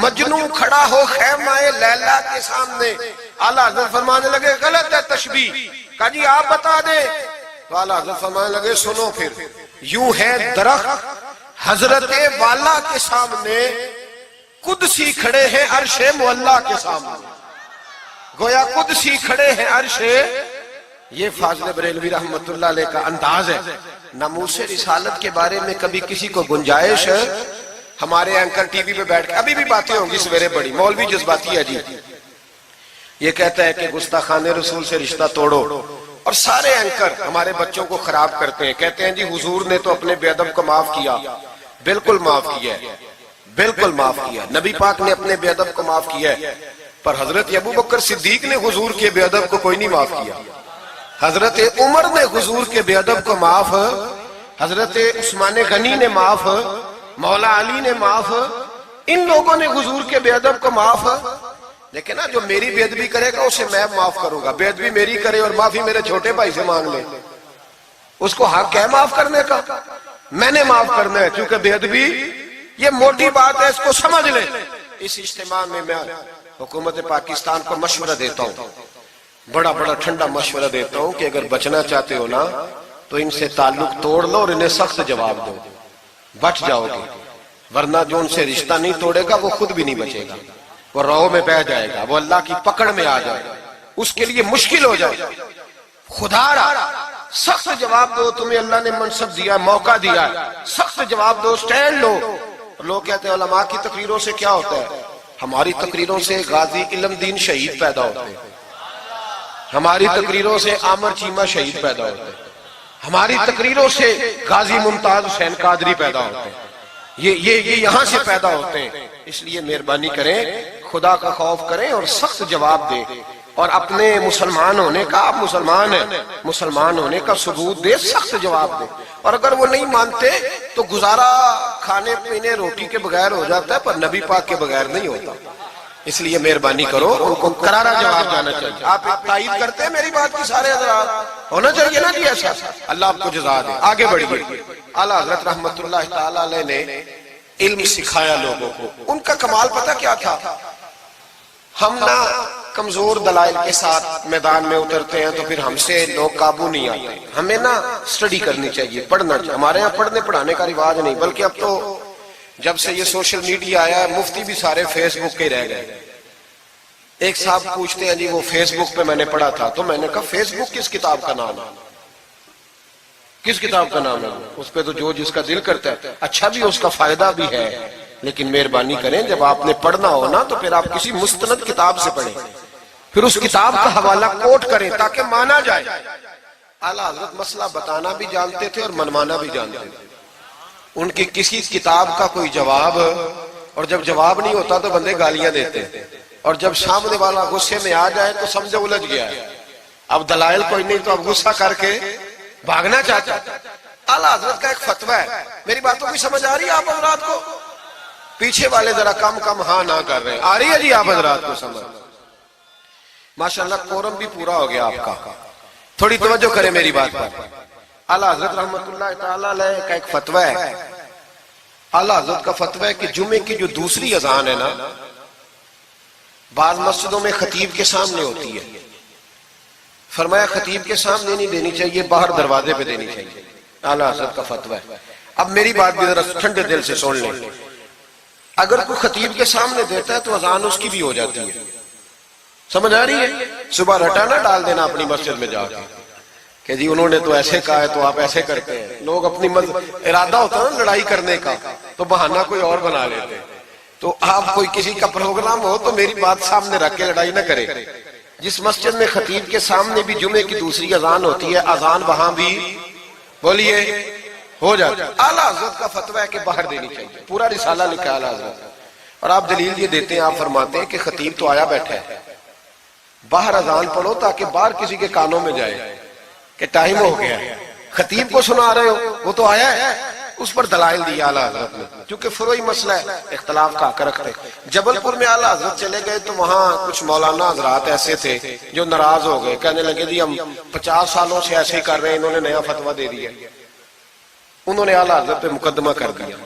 مجنوں کھڑا ہو خیمہ لیلا کے سامنے. اعلیٰ حضرت فرمانے لگے غلط ہے تشبیہ. کہا جی آپ بتا دیں. تو اعلیٰ حضرت فرمانے لگے سنو پھر, یوں ہے درخت حضرت والا کے سامنے قدسی کھڑے ہیں عرش معلا کے سامنے. گویا قدسی کھڑے ہیں عرش. یہ فاضل بریلوی رحمت اللہ علیہ کا انداز ہے. ناموس رسالت کے بارے میں کبھی کسی کو گنجائش, ہمارے اینکر ٹی وی پہ بیٹھ کے ابھی بھی باتیں ہوں گی سویرے بڑی, مولوی جذباتی ہے جی, یہ کہتا ہے کہ گستاخان رسول سے رشتہ توڑو, اور سارے اینکر ہمارے بچوں کو خراب کرتے ہیں. کہتے ہیں جی حضور نے تو اپنے بے ادب کو معاف کیا. بالکل معاف کیا ہے, بالکل معاف کیا. نبی پاک نے اپنے بے ادب کو معاف کیا ہے, پر حضرت ابو بکر صدیق نے حضور کے بے ادب کو کوئی نہیں معاف کیا. حضرت عمر نے حضور کے بے ادب کو معاف, حضرت عثمان غنی نے معاف, مولا علی نے معاف, ان لوگوں نے حضور کے بے ادب کو معاف. لیکن جو میری بے ادبی کرے گا اسے میں معاف کروں گا. بے ادبی میری کرے اور معافی میرے چھوٹے بھائی سے مانگ لے, اس کو حق ہے معاف کرنے کا, میں نے معاف کرنا ہے. کیونکہ بے ادبی یہ موٹی بات ہے, اس کو سمجھ لیں. اس اجتماع میں میں حکومت پاکستان کو مشورہ دیتا ہوں, بڑا بڑا ٹھنڈا مشورہ دیتا ہوں کہ اگر بچنا چاہتے ہو نا تو ان سے تعلق توڑ لو اور انہیں سخت جواب دو, بچ جاؤ گے. ورنہ جو ان سے رشتہ نہیں توڑے گا وہ خود بھی نہیں بچے گا, وہ رو میں بہ جائے گا, وہ اللہ کی پکڑ میں آ جائے گا, اس کے لیے مشکل ہو جائے. خدا را سخت جواب دو, تمہیں اللہ نے منصب دیا, موقع دیا, سخت جواب دو, سٹینڈ لو. لوگ کہتے ہیں علماء کی تقریروں سے کیا ہوتا ہے؟ ہماری تقریروں سے غازی علم دین شہید پیدا ہوتے ہیں, ہماری تقریروں سے عامر چیمہ شہید پیدا ہوتے ہیں, ہماری تقریروں سے غازی ممتاز حسین قادری پیدا ہوتے ہیں, یہ یہاں سے پیدا ہوتے ہیں. اس لیے مہربانی کریں, خدا کا خوف کریں اور سخت جواب دیں, اور اپنے مسلمان ہونے کا, آپ مسلمان ہیں, مسلمان ہونے کا ثبوت دے, سخت جواب دے. اور اگر وہ نہیں مانتے تو گزارا کھانے پینے روٹی کے بغیر ہو جاتا ہے, پر نبی پاک کے بغیر نہیں ہوتا. اس لیے مہربانی کرو, ان کو کرارا جواب جانا چاہیے. آپ تائید کرتے ہیں میری بات کی سارے حضرات؟ ہونا چاہیے نا جی ایسا. اللہ آپ کو جزا دے. آگے بڑھیے. اعلیٰ حضرت رحمت اللہ تعالی علیہ نے علم سکھایا لوگوں کو. ان کا کمال پتہ کیا تھا؟ ہم نہ کمزور دلائل کے ساتھ میدان میں اترتے ہیں تو پھر ہم سے لوگ قابو نہیں آتے. ہمیں نا سٹڈی کرنی چاہیے, پڑھنا چاہیے. ہمارے یہاں پڑھنے پڑھانے کا رواج نہیں, بلکہ اب تو جب سے یہ سوشل میڈیا آیا ہے مفتی بھی سارے فیس بک کے رہ گئے. ایک صاحب پوچھتے ہیں جی وہ فیس بک پہ میں نے پڑھا تھا, تو میں نے کہا فیس بک کس کتاب کا نام ہے؟ کس کتاب کا نام ہے؟ اس پہ تو جو جس کا دل کرتا ہے. اچھا بھی, اس کا فائدہ بھی ہے, لیکن مہربانی کریں جب آپ نے پڑھنا ہو نا تو پھر آپ کسی مستند کتاب سے پڑھیں, پھر اس کتاب کا حوالہ کوٹ کریں تاکہ مانا جائے. اعلیٰ حضرت مسئلہ بتانا بھی جانتے تھے اور منوانا بھی جانتے تھے. ان کی کسی کتاب کا کوئی جواب, اور جب جواب نہیں ہوتا تو بندے گالیاں دیتے ہیں, اور جب سامنے والا غصے میں آ جائے تو سمجھو الجھ گیا ہے, اب دلائل کوئی نہیں تو اب غصہ کر کے بھاگنا چاہتا ہے. اعلیٰ حضرت کا ایک فتویٰ ہے, میری باتوں کی سمجھ آ رہی ہے آپ حضرات کو؟ پیچھے والے ذرا کم کم ہاں نہ کر رہے ہیں. آ رہی ہے جی آپ حضرات کو سمجھ؟ ماشاءاللہ قورم بھی پورا ہو گیا آپ کا. تھوڑی توجہ کریں میری بات پر. اعلیٰ حضرت رحمت اللہ تعالیٰ علیہ کا ایک فتویٰ ہے. اعلیٰ حضرت کا فتویٰ ہے کہ جمعے کی جو دوسری اذان ہے نا، بعض مسجدوں میں خطیب کے سامنے ہوتی ہے. فرمایا خطیب کے سامنے نہیں دینی چاہیے، باہر دروازے پہ دینی چاہیے. اعلیٰ حضرت کا فتویٰ ہے. اب میری بات بھی ذرا ٹھنڈے دل سے سن لیں. اگر کوئی خطیب کے سامنے دیتا ہے تو اذان اس کی بھی ہو جاتی ہے. سمجھ آ رہی ہے؟ صبح رٹا نہ ڈال دینا اپنی مسجد میں جا کے کہ جی انہوں نے تو ایسے کہا ہے تو آپ ایسے کرتے ہیں. لوگ اپنی ارادہ ہوتا ہے نا لڑائی کرنے کا تو بہانہ کوئی اور بنا لیتے. تو آپ کوئی کسی کا پروگرام ہو تو میری بات سامنے رکھ کے لڑائی نہ کرے. جس مسجد میں خطیب کے سامنے بھی جمعے کی دوسری اذان ہوتی ہے، اذان وہاں بھی بولیے ہو جاتا ہے. اعلیٰ حضرت کا فتویٰ ہے کہ باہر دینی چاہیے. پورا رسالہ لکھا ہے اعلیٰ حضرت. اور آپ دلیل یہ دیتے ہیں، آپ فرماتے ہیں کہ خطیب تو آیا بیٹھا ہے، باہر اذان پڑھو تاکہ باہر کسی کے کانوں میں جائے کہ ٹائم ہو گیا ہے. خطیب کو سنا رہے ہو، وہ تو آیا ہے. اس پر دلائل دیا اعلیٰ حضرت نے، کیونکہ فروعی مسئلہ ہے، اختلاف کا حق رکھتے. جبل پور میں اعلیٰ حضرت چلے گئے تو وہاں کچھ مولانا حضرات ایسے تھے جو ناراض ہو گئے، کہنے لگے جی ہم 50 سالوں سے ایسے ہی کر رہے ہیں، انہوں نے نیا فتویٰ دے دیا. انہوں نے اعلیٰ حضرت پہ مقدمہ کر دیا.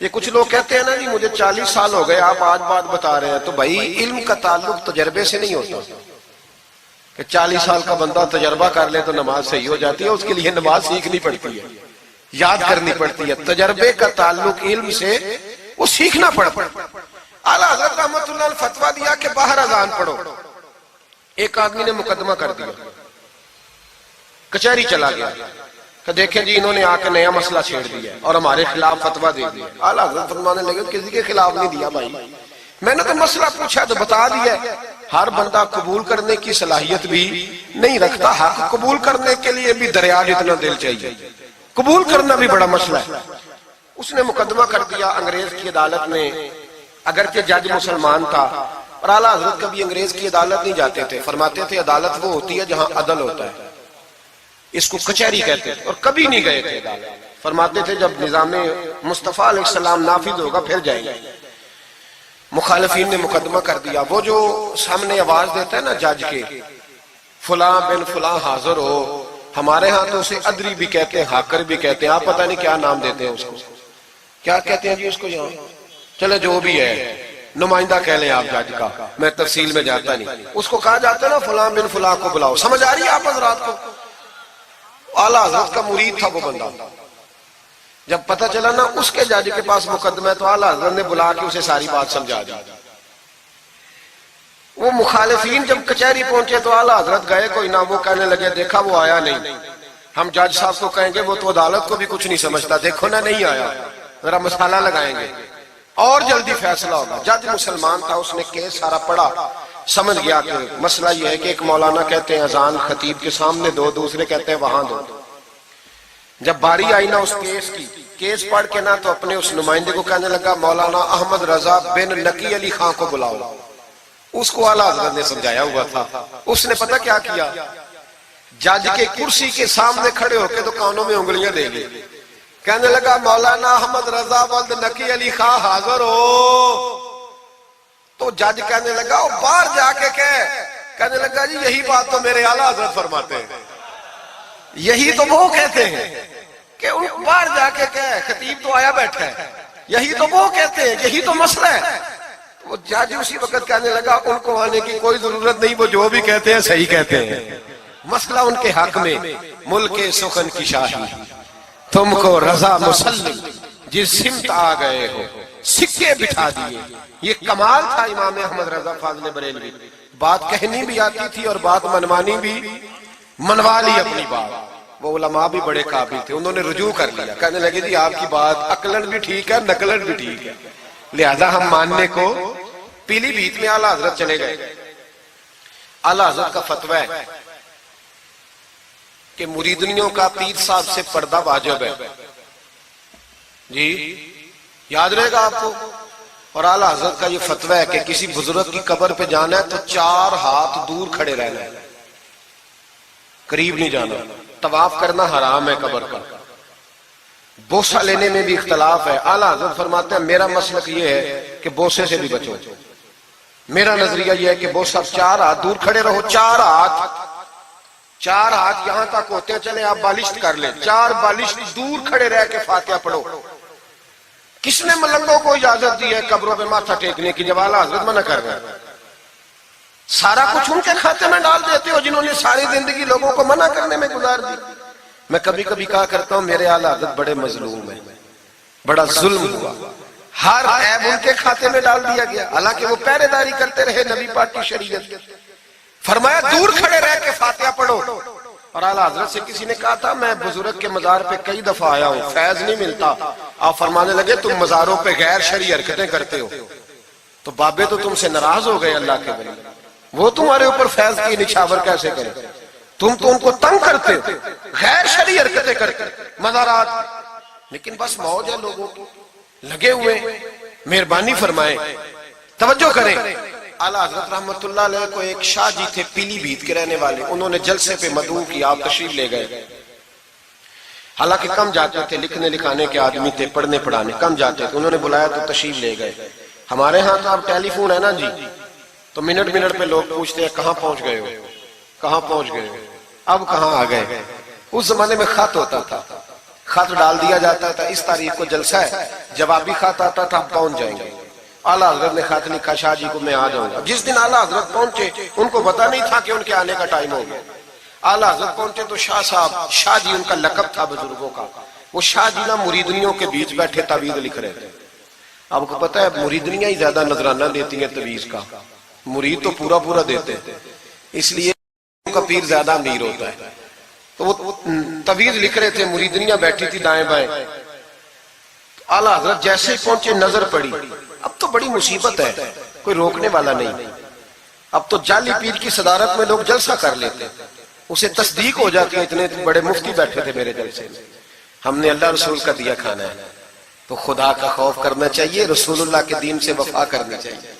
یہ کچھ لوگ کہتے ہیں نا جی مجھے 40 سال ہو گئے، آپ آج بات بتا رہے ہیں. تو بھائی علم کا تعلق تجربے سے نہیں ہوتا کہ 40 سال کا بندہ تجربہ کر لے تو نماز صحیح ہو جاتی ہے. اس کے لیے نماز سیکھنی پڑتی ہے، یاد کرنی پڑتی ہے. تجربے کا تعلق علم سے، وہ سیکھنا پڑتا ہے. اعلیٰ حضرت رحمت اللہ نے فتویٰ دیا کہ باہر اذان پڑھو. ایک آدمی نے مقدمہ کر دیا، کچہری چلا گیا کہ دیکھیں جی انہوں نے آ کے نیا مسئلہ چھیڑ دیا اور ہمارے خلاف فتویٰ دے دیا. اعلیٰ حضرت فرمانے لگے کسی کے خلاف نہیں دیا بھائی، میں نے تو مسئلہ پوچھا تو بتا دیا. ہر بندہ قبول کرنے کی صلاحیت بھی نہیں رکھتا. حق قبول کرنے کے لیے بھی دریا جتنا دل چاہیے، قبول کرنا بھی بڑا مسئلہ ہے. اس نے مقدمہ کر دیا انگریز کی عدالت میں، اگرچہ جج مسلمان تھا. اور اعلیٰ حضرت کبھی انگریز کی عدالت نہیں جاتے تھے. فرماتے تھے عدالت وہ ہوتی ہے جہاں عدل ہوتا ہے، اس کو کچہری کہتے تھے. اور کبھی نہیں گئے تھے عدالت. فرماتے تھے جب نظام مصطفیٰ علیہ السلام نافذ ہوگا پھر جائیں گے. مخالفین نے مقدمہ کر دیا. وہ جو سامنے آواز دیتا ہے نا جج کے، فلاں بن فلاں حاضر ہو، ہمارے ہاں تو اسے ادری بھی کہتے ہیں، حاکر بھی کہتے ہیں، آپ پتہ نہیں کیا نام دیتے ہیں اس کو، کیا کہتے ہیں جی اس کو یہاں. چلے جو بھی ہے، نمائندہ کہہ لیں آپ جج کا، میں تفصیل میں جاتا نہیں. اس کو کہا جاتا ہے نا فلاں بن فلاں کو بلاؤ. سمجھ آ رہی ہے آپ حضرات کو؟ اعلیٰ حضرت کا مرید تھا وہ بندہ. جب پتہ چلا نا اس کے جج کے پاس مقدمہ ہے تو اعلیٰ حضرت نے بلا کے اسے ساری بات سمجھا دی. وہ مخالفین جب کچہری پہنچے تو اعلیٰ حضرت گئے کوئی نہ. وہ کہنے لگے دیکھا وہ آیا نہیں، ہم جج صاحب کو کہیں گے وہ تو عدالت کو بھی کچھ نہیں سمجھتا، دیکھو نا نہیں آیا، ذرا مسئلہ لگائیں گے اور جلدی فیصلہ ہوگا. جج مسلمان تھا، اس نے کیس سارا پڑھا، سمجھ گیا کہ مسئلہ یہ ہے کہ ایک مولانا کہتے ہیں اذان خطیب کے سامنے دو، دوسرے کہتے ہیں وہاں دو. جب باری آئی نا اس کیس کی، کیس پڑھ کے نا تو اپنے اس نمائندے کو کہنے لگا مولانا احمد رضا بن نقی علی خان کو بلاؤ. اس کو اعلیٰ حضرت نے سمجھایا ہوا تھا. اس نے پتہ کیا کیا، جج کے کرسی کے سامنے کھڑے ہو کے تو کانوں میں انگلیاں دے گئے. کہنے لگا مولانا احمد رضا ولد نقی علی خان حاضر ہو. تو جج کہنے لگا وہ باہر جا کے کہنے لگا جی یہی بات تو میرے اعلیٰ حضرت فرماتے ہیں، یہی تو وہ کہتے ہیں کہ ان باہر جا کے خطیب تو آیا بیٹھا ہے، یہی تو وہ کہتے ہیں، یہی تو مسئلہ ہے. وہ جج اسی وقت کہنے لگا ان کو آنے کی کوئی ضرورت نہیں، وہ جو بھی کہتے ہیں صحیح کہتے ہیں. مسئلہ ان کے حق میں ملک سخن کی شاہی، تم کو رضا مسلم جس سمت آ گئے ہو سکے بٹھا دیے. یہ کمال تھا امام احمد رضا فاضل بریلوی. بات کہنی بھی آتی تھی اور بات منوانی بھی، منوا لی اپنی بات. وہ علماء بھی بڑے قابل تھے، انہوں نے رجوع کر لیا، کہنے لگے جی آپ کی بات عقلن بھی ٹھیک ہے، نقلن بھی ٹھیک ہے، لہذا ہم ماننے کو. پیلی بھیت میں اعلیٰ حضرت چلے گئے. اعلیٰ حضرت کا فتویٰ ہے کہ مریدنیوں کا پیر صاحب سے پردہ واجب ہے. جی یاد رہے گا آپ کو. اور اعلیٰ حضرت کا یہ فتویٰ ہے کہ کسی بزرگ کی قبر پہ جانا ہے تو 4 ہاتھ دور کھڑے رہنا ہے، قریب نہیں جانا. طواف کرنا حرام ہے قبر کا. بوسہ لینے میں بھی اختلاف ہے. اعلیٰ حضرت فرماتے ہیں میرا مسلک یہ ہے کہ بوسے سے بھی بچو. میرا نظریہ یہ ہے کہ بوسہ 4 ہاتھ دور کھڑے رہو. 4 ہاتھ یہاں تک ہوتے ہیں, چلے آپ بالشت کر لیں, 4 بالشت دور کھڑے رہ کے فاتحہ پڑھو. کس نے ملنگوں کو اجازت دی ہے قبروں پہ ماتھا ٹیکنے کی جب اعلیٰ حضرت منع کر رہے ہیں؟ سارا کچھ ان کے کھاتے میں ڈال دیتے ہو جنہوں نے ساری زندگی لوگوں کو منع کرنے میں گزار دی. میں کبھی کبھی کہا کرتا ہوں میرے اعلیٰ حضرت بڑے مظلوم ہیں, بڑا ظلم ہوا, ہر عیب ان کے کھاتے میں ڈال دیا گیا, حالانکہ وہ پہرے داری کرتے رہے نبی پاک کی شریعت. فرمایا دور کھڑے رہ کے فاتحہ پڑھو. اور اعلیٰ حضرت سے کسی نے کہا تھا میں بزرگ کے مزار پہ کئی دفعہ آیا ہوں, فیض نہیں ملتا. آپ فرمانے لگے تم مزاروں پہ غیر شرعی حرکتیں کرتے ہو, تو بابے تو تم سے ناراض ہو گئے اللہ کے ولی, وہ تمہارے اوپر فیض کی نچھاور کیسے کریں؟ تم تو ان کو تنگ کرتے ہو, غیر شرعی حرکتیں کرتے مزارات. لیکن بس موج ہے لوگوں کی, لگے ہوئے. مہربانی فرمائیں, توجہ کریں. اعلیٰ حضرت رحمت اللہ علیہ کو ایک شاہ جی تھے پیلی بھیت کے رہنے والے, انہوں نے جلسے پہ مدعو کیا, آپ تشریف لے گئے. حالانکہ کم جاتے تھے, لکھنے لکھانے کے آدمی تھے, پڑھنے پڑھانے کم جاتے تھے. انہوں نے بلایا تو تشریف لے گئے. ہمارے ہاں تو اب ٹیلی فون ہے نا جی, تو منٹ پہ لوگ پوچھتے ہیں کہاں پہنچ گئے ہو, کہاں پہنچ گئے ہو, اب کہاں آ گئے. اس زمانے میں خط ہوتا تھا, خط ڈال دیا جاتا تھا اس تاریخ کو جلسہ ہے, جوابی خط آتا تھا ہم پہنچ جائیں گے. اعلیٰ حضرت نے خط لکھا شاہ جی کو میں آ جاؤں گا. جس دن اعلیٰ حضرت پہنچے ان کو پتا نہیں تھا کہ ان کے آنے کا ٹائم ہو گیا. اعلیٰ حضرت پہنچے تو شاہ صاحب, شاہ جی ان کا لقب تھا بزرگوں کا, وہ شاہ جی نا مریدنیوں کے بیچ بیٹھے تعویذ لکھ رہے تھے. آپ کو پتا ہے مریدنیاں ہی زیادہ نذرانہ دیتی ہیں تعویذ کا, مرید تو پورا دیتے ہیں, اس لیے ان کا پیر زیادہ امیر ہوتا ہے. تو وہ تعویذ لکھ رہے تھے, مریدنیاں بیٹھی تھی دائیں بائیں. اعلیٰ حضرت جیسے ہی پہنچے نظر پڑی, اب تو بڑی مصیبت ہے, کوئی روکنے والا نہیں. اب تو جعلی پیر کی صدارت میں لوگ جلسہ کر لیتے, اسے تصدیق ہو جاتی ہے. اتنے بڑے مفتی بیٹھے تھے میرے جلسے میں, ہم نے اللہ رسول کا دیا کھانا ہے, تو خدا کا خوف کرنا چاہیے, رسول اللہ کے دین سے وفا کرنی چاہیے.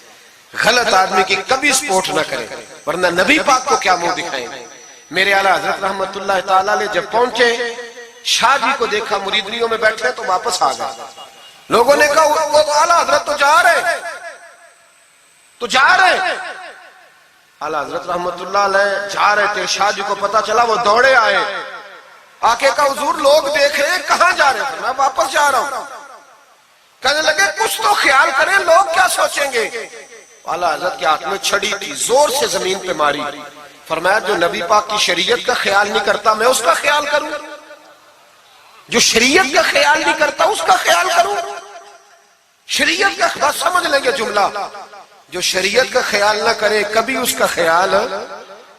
غلط آدمی کی کبھی سپورٹ نہ کریں, ورنہ نبی پاک کو کیا منہ دکھائیں. میرے اعلیٰ حضرت رحمت اللہ تعالیٰ علیہ جب پہنچے, شاہ جی کو دیکھا مریدنیوں میں بیٹھے تو واپس آ گئے. لوگوں نے کہا وہ تو اعلیٰ حضرت تو جا رہے. اعلیٰ حضرت رحمت اللہ علیہ جا رہے تھے, شاہ جی کو پتا چلا, وہ دوڑے آئے, آ کے کہا حضور لوگ دیکھ رہے ہیں, کہاں جا رہے ہیں؟ میں واپس جا رہا ہوں. کہنے لگے کچھ تو خیال کریں, لوگ کیا سوچیں گے. اعلیٰ حضرت کے ہاتھ میں چھڑی تھی, زور سے زمین پہ ماری. فرمایا جو نبی پاک کی شریعت کا خیال نہیں کرتا میں اس کا خیال کروں, جو شریعت کا خیال نہیں کرتا اس کا خیال کروں. شریعت کا بات سمجھ لیں گے جملہ, جو شریعت کا خیال نہ کرے کبھی اس کا خیال,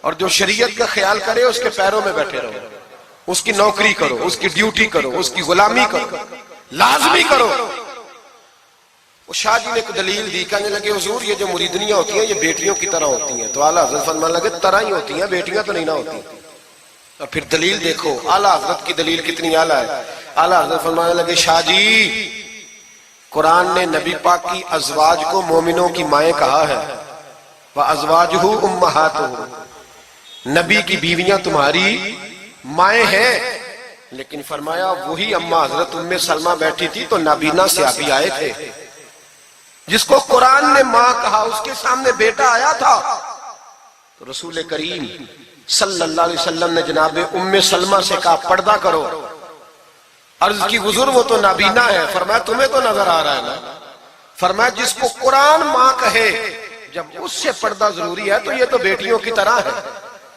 اور جو شریعت کا خیال کرے اس کے پیروں میں بیٹھے رہو, اس کی نوکری کرو, اس کی ڈیوٹی کرو, اس کی غلامی کرو, لازمی کرو. وہ شاہ جی نے ایک دلیل دی, کہنے لگے حضور یہ جو مریدنیاں ہوتی ہیں یہ بیٹیوں کی طرح ہوتی ہیں. تو اعلیٰ حضرت فرمانے لگے طرح ہی ہوتی ہیں, بیٹیاں تو نہیں نہ ہوتی. اور پھر دلیل دیکھو, اعلیٰ حضرت کی دلیل کتنی اعلیٰ ہے. اعلیٰ حضرت فرمانے لگے شاہ جی قرآن نے نبی پاک کی ازواج کو مومنوں کی مائیں کہا ہے, وَأَزْوَاجُهُ أُمَّهَاتُهُ, نبی کی بیویاں تمہاری مائیں ہیں. لیکن فرمایا وہی اماں حضرت ام سلمہ بیٹھی تھی تو نابینا صحابی آئے تھے, جس کو قرآن نے ماں کہا, اس کے سامنے بیٹا آیا تھا. تو رسول کریم صلی اللہ علیہ وسلم نے جناب ام سلمہ سے کہا پردہ کرو. عرض کی حضور وہ تو نابینا ہے. فرمایا تمہیں تو نظر آ رہا ہے نا. فرمایا جس کو قرآن ماں کہے جب اس سے پردہ ضروری ہے تو یہ تو بیٹیوں کی طرح ہے.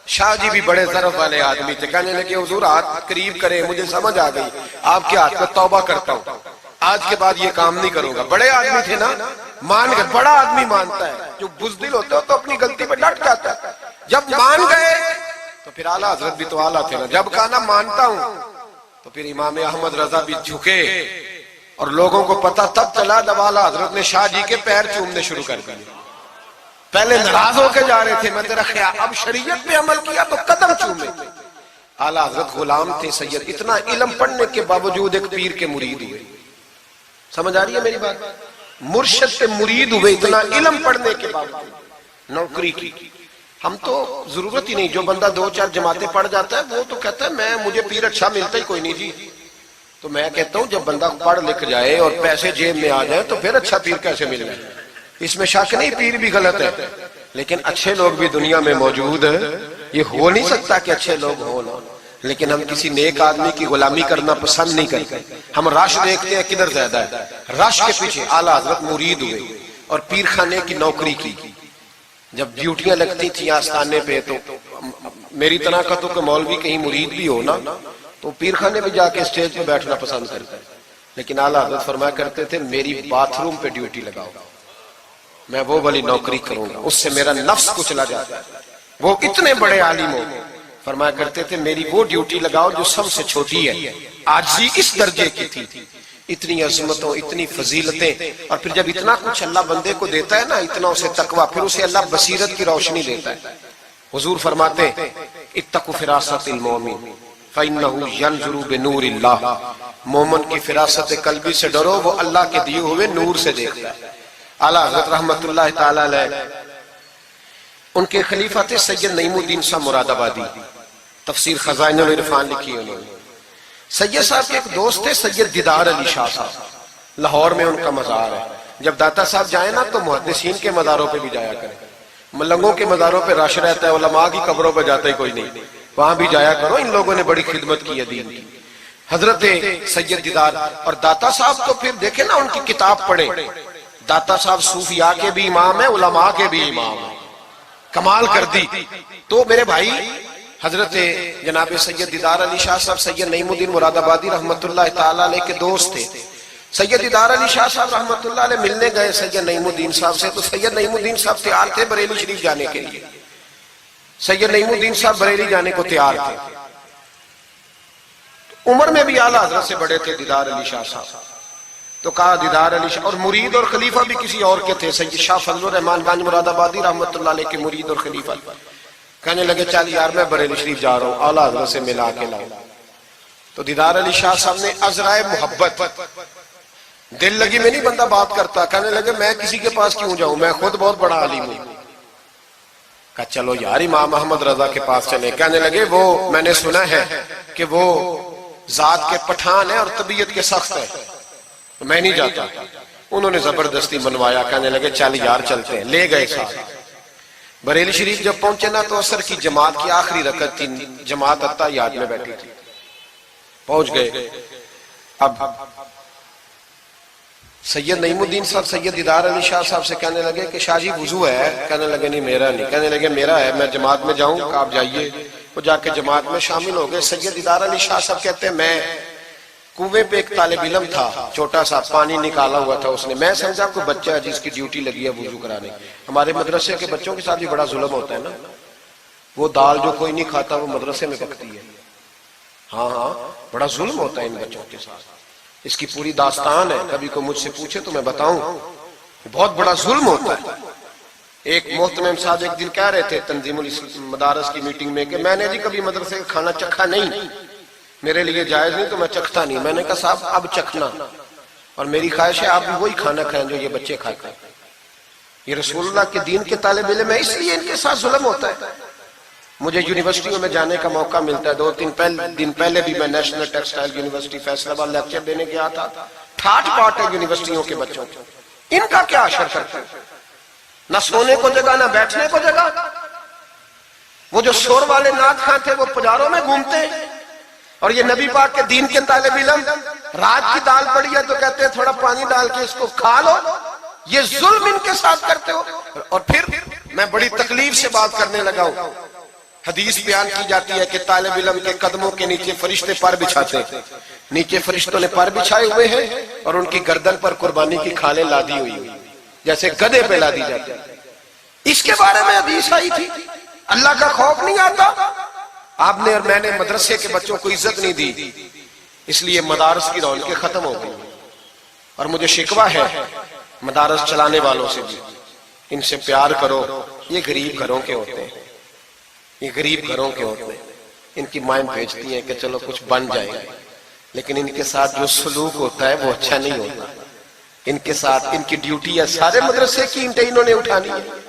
شاہ جی بھی بڑے ظرف والے آدمی تھے, کہنے لگے حضور ہاتھ قریب کرے, مجھے سمجھ آ گئی, آپ کے ہاتھ میں توبہ کرتا ہوں, آج کے بعد یہ کام نہیں کروں گا. بڑے آدمی تھے نا, مان گئے. بڑا آدمی مانتا ہے, جو بزدل ہوتا ہے تو اپنی غلطی پہ ڈٹ جاتا ہے. جب مان گئے تو پھر اعلیٰ حضرت بھی تو اعلیٰ تھے نا, جب کہا نا مانتا ہوں تو پھر امام احمد رضا بھی جھکے. اور لوگوں کو پتا تب چلا جب اعلیٰ حضرت نے شاہ جی کے پیر چومنے شروع کر دیے. پہلے ناراض ہو کے جا رہے تھے, میں تیرا خیال, اب شریعت پہ عمل کیا تو قدم چومے. اعلیٰ حضرت غلام تھے سید, اتنا علم پڑھنے کے باوجود ایک پیر کے مرید ہوئے. سمجھ آ رہی ہے میری بات؟ مرشد کے مرید ہوئے اتنا علم پڑھنے کے باوجود. نوکری کی ہم تو ضرورت ہی نہیں, جو بندہ 2-4 جماعتیں پڑھ جاتا ہے وہ تو کہتا ہے مجھے پیر اچھا ملتا ہی کوئی نہیں جی. تو میں کہتا ہوں جب بندہ پڑھ لکھ جائے اور پیسے جیب میں آ جائے تو پھر اچھا پیر کیسے مل جائے؟ اس میں شک نہیں، پیر بھی غلط ہے، لیکن اچھے لوگ بھی دنیا میں موجود ہیں۔ یہ ہو نہیں سکتا کہ اچھے لوگ ہوں نہ، لیکن ہم کسی نیک آدمی کی غلامی کرنا پسند نہیں کرتے۔ ہم رش دیکھتے ہیں کدھر زیادہ ہے، رش کے پیچھے اعلیٰ حضرت مرید ہوئے اور پیر خانے کی نوکری کی۔ جب ڈیوٹیاں لگتی تھیں آستانے پہ تو میری طرح کا تو کہ مولوی کہیں مرید بھی ہو نا تو پیر خانے پہ جا کے اسٹیج پہ بیٹھنا پسند کرتا ہے، لیکن اعلیٰ حضرت فرمایا کرتے تھے میری باتھ روم پہ ڈیوٹی لگاؤ، میں وہ والی نوکری کروں گا، اس سے میرا نفس کچلا جاتا ہے۔ وہ اتنے بڑے عالم ہو، فرمایا کرتے تھے میری وہ ڈیوٹی لگاؤ جو سب سے چھوٹی ہے، عاجزی اس درجے کی تھی، اتنی عظمتوں، اتنی فضیلتیں، اور پھر جب اتنا کچھ اللہ بندے کو دیتا ہے نا، اتنا اسے تقویٰ، پھر اسے اللہ بصیرت کی روشنی دیتا ہے۔ حضور فرماتے ہیں اتقوا فراست المومن فإنہ ینظر بنور اللہ، مومن کی فراست قلبی سے ڈرو، وہ اللہ کے دیے ہوئے نور سے دیکھتا ہے۔ اعلیٰ حضرت رحمت اللہ تعالی علیہ، ان کے خلیفہ تھے سید نعیم الدین صاحب مراد آبادی، تفسیر خزائن العرفان لکھی انہوں نے۔ سید صاحب کے ایک دوست تھے سید دیدار علی شاہ صاحب، لاہور میں ان کا مزار ہے۔ جب داتا صاحب جائیں نا تو محدثین کے مزاروں پہ بھی جایا کریں، ملنگوں کے مزاروں پہ رش رہتا ہے، علماء کی قبروں پہ جاتا ہی کوئی نہیں، وہاں بھی جایا کرو، ان لوگوں نے بڑی خدمت کی ہے دین کی۔ حضرت سید دیدار اور داتا صاحب تو پھر دیکھیں نا ان کی کتاب پڑھیں، داتا صاحب صوفیاء کے بھی امام ہیں، علماء کے بھی امام ہیں، کمال کر دی۔ تو میرے بھائی حضرت جناب سید دیدار علی شاہ صاحب سید نعیم الدین مراد آبادی رحمت اللہ تعالیٰ علیہ کے دوست تھے۔ سید دیدار علی شاہ صاحب رحمت اللہ علیہ ملنے گئے سید نعیم الدین صاحب سے، تو سید نعیم الدین صاحب تیار تھے بریلی شریف جانے کے لیے، سید نعیم الدین صاحب بریلی جانے کو تیار تھے۔ عمر میں بھی اعلیٰ حضرت سے بڑے تھے دیدار علی شاہ صاحب، تو کہا دیدار علی شاہ، اور مرید اور خلیفہ بھی کسی اور کے تھے، سید شاہ فضل الرحمان گنج مراد آبادی رحمت اللہ علیہ کے مرید اور خلیفہ۔ کہنے لگے چل یار میں بریلی شریف جا رہا ہوں، اعلیٰ حضرت سے ملا کے لاؤ۔ تو دیدار علی شاہ صاحب نے عذرائے محبت، دل لگی میں نہیں بندہ بات کرتا، کہنے لگے میں کسی کے پاس کیوں جاؤں، میں خود بہت بڑا عالم ہوں۔ کہا چلو یار امام احمد رضا کے پاس چلے۔ کہنے لگے وہ میں نے سنا ہے کہ وہ ذات کے پٹھان ہے اور طبیعت کے سخت ہے، میں نہیں جاتا۔ انہوں نے زبردستی منوایا، کہنے لگے چل یار چلتے ہیں، لے گئے ساتھ۔ بریلی شریف جب پہنچے نا تو عصر کی جماعت کی آخری رکعت تھی، جماعت اتحیات میں بیٹھی تھی، پہنچ گئے۔ اب سید نعیم الدین صاحب سید دیدار علی شاہ صاحب سے کہنے لگے کہ شاہ جی وضو ہے؟ کہنے لگے نہیں میرا نہیں۔ کہنے لگے میرا ہے، میں جماعت میں جاؤں؟ کہ آپ جائیے۔ وہ جا کے جماعت میں شامل ہو گئے۔ سید دیدار علی شاہ صاحب کہتے ہیں میں کنویں پہ ایک طالب علم تھا، چھوٹا سا پانی نکالا ہوا تھا اس نے، میں سمجھا کوئی بچہ ہے جس کی ڈیوٹی لگی ہے وضو کرانے۔ ہمارے مدرسے کے بچوں کے ساتھ بھی بڑا ظلم ہوتا ہے نا، وہ دال جو کوئی نہیں کھاتا وہ مدرسے میں پکتی ہے۔ ہاں ہاں بڑا ظلم ہوتا ہے ان بچوں کے ساتھ، اس کی پوری داستان ہے، کبھی کوئی مجھ سے پوچھے تو میں بتاؤں، بہت بڑا ظلم ہوتا ہے۔ ایک محترم صاحب ایک دن کہہ رہے تھے تنظیم المدارس کی میٹنگ میں کہ میں نے جی کبھی مدرسے کا کھانا چکھا نہیں، میرے لیے جائز نہیں تو میں چکھتا نہیں۔ میں نے کہا صاحب اب چکھنا، اور میری خواہش ہے آپ بھی وہی کھانا کھائیں جو یہ بچے کھاتے ہیں۔ یہ رسول اللہ کے دین کے طالب علم ہے، اس لیے ان کے ساتھ ظلم ہوتا ہے۔ مجھے یونیورسٹیوں میں جانے کا موقع ملتا ہے، 2-3 دن پہلے بھی میں نیشنل ٹیکسٹائل یونیورسٹی فیصل آباد لیکچر دینے گیا تھا۔ ٹھاٹ پاٹ ہے یونیورسٹیوں کے بچوں کو، ان کا کیا اثر کرتا ہے؟ نہ سونے کو جگہ نہ بیٹھنے کو جگہ۔ وہ جو شور والے نعت خواں تھے وہ پجاروں میں گھومتے ہیں، اور یہ نبی پاک کے دین کے طالب علم رات کی دال پڑی ہے تو کہتے ہیں تھوڑا پانی ڈال کے اس کو کھا لو۔ یہ ظلم ان کے ساتھ کرتے ہو۔ اور پھر میں بڑی تکلیف سے بات کرنے لگا ہوں، حدیث بیان کی جاتی ہے کہ طالب علم کے قدموں کے نیچے فرشتے پر بچھاتے ہیں، نیچے فرشتوں نے پر بچھائے ہوئے ہیں اور ان کی گردن پر قربانی کی کھالیں لادی ہوئی ہیں، جیسے گدھے پہ لادی جاتی ہے۔ اس کے بارے میں حدیث آئی تھی، اللہ کا خوف نہیں آتا؟ آپ نے اور میں نے مدرسے کے بچوں کو عزت نہیں دی، اس لیے مدارس کی رونقیں ختم ہو گئی۔ اور مجھے شکوہ ہے مدارس چلانے والوں سے بھی، ان سے پیار کرو، یہ غریب گھروں کے ہوتے ہیں، یہ غریب گھروں کے ہوتے ہیں، ان کی مائیں بھیجتی ہیں کہ چلو کچھ بن جائے گا، لیکن ان کے ساتھ جو سلوک ہوتا ہے وہ اچھا نہیں ہوتا۔ ان کے ساتھ ان کی ڈیوٹی ہے، سارے مدرسے کی اینٹیں انہوں نے اٹھانی ہے،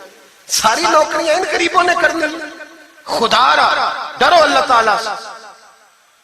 ساری نوکریاں ان غریبوں نے کرنی۔ خدا را ڈرو اللہ تعالیٰ سے،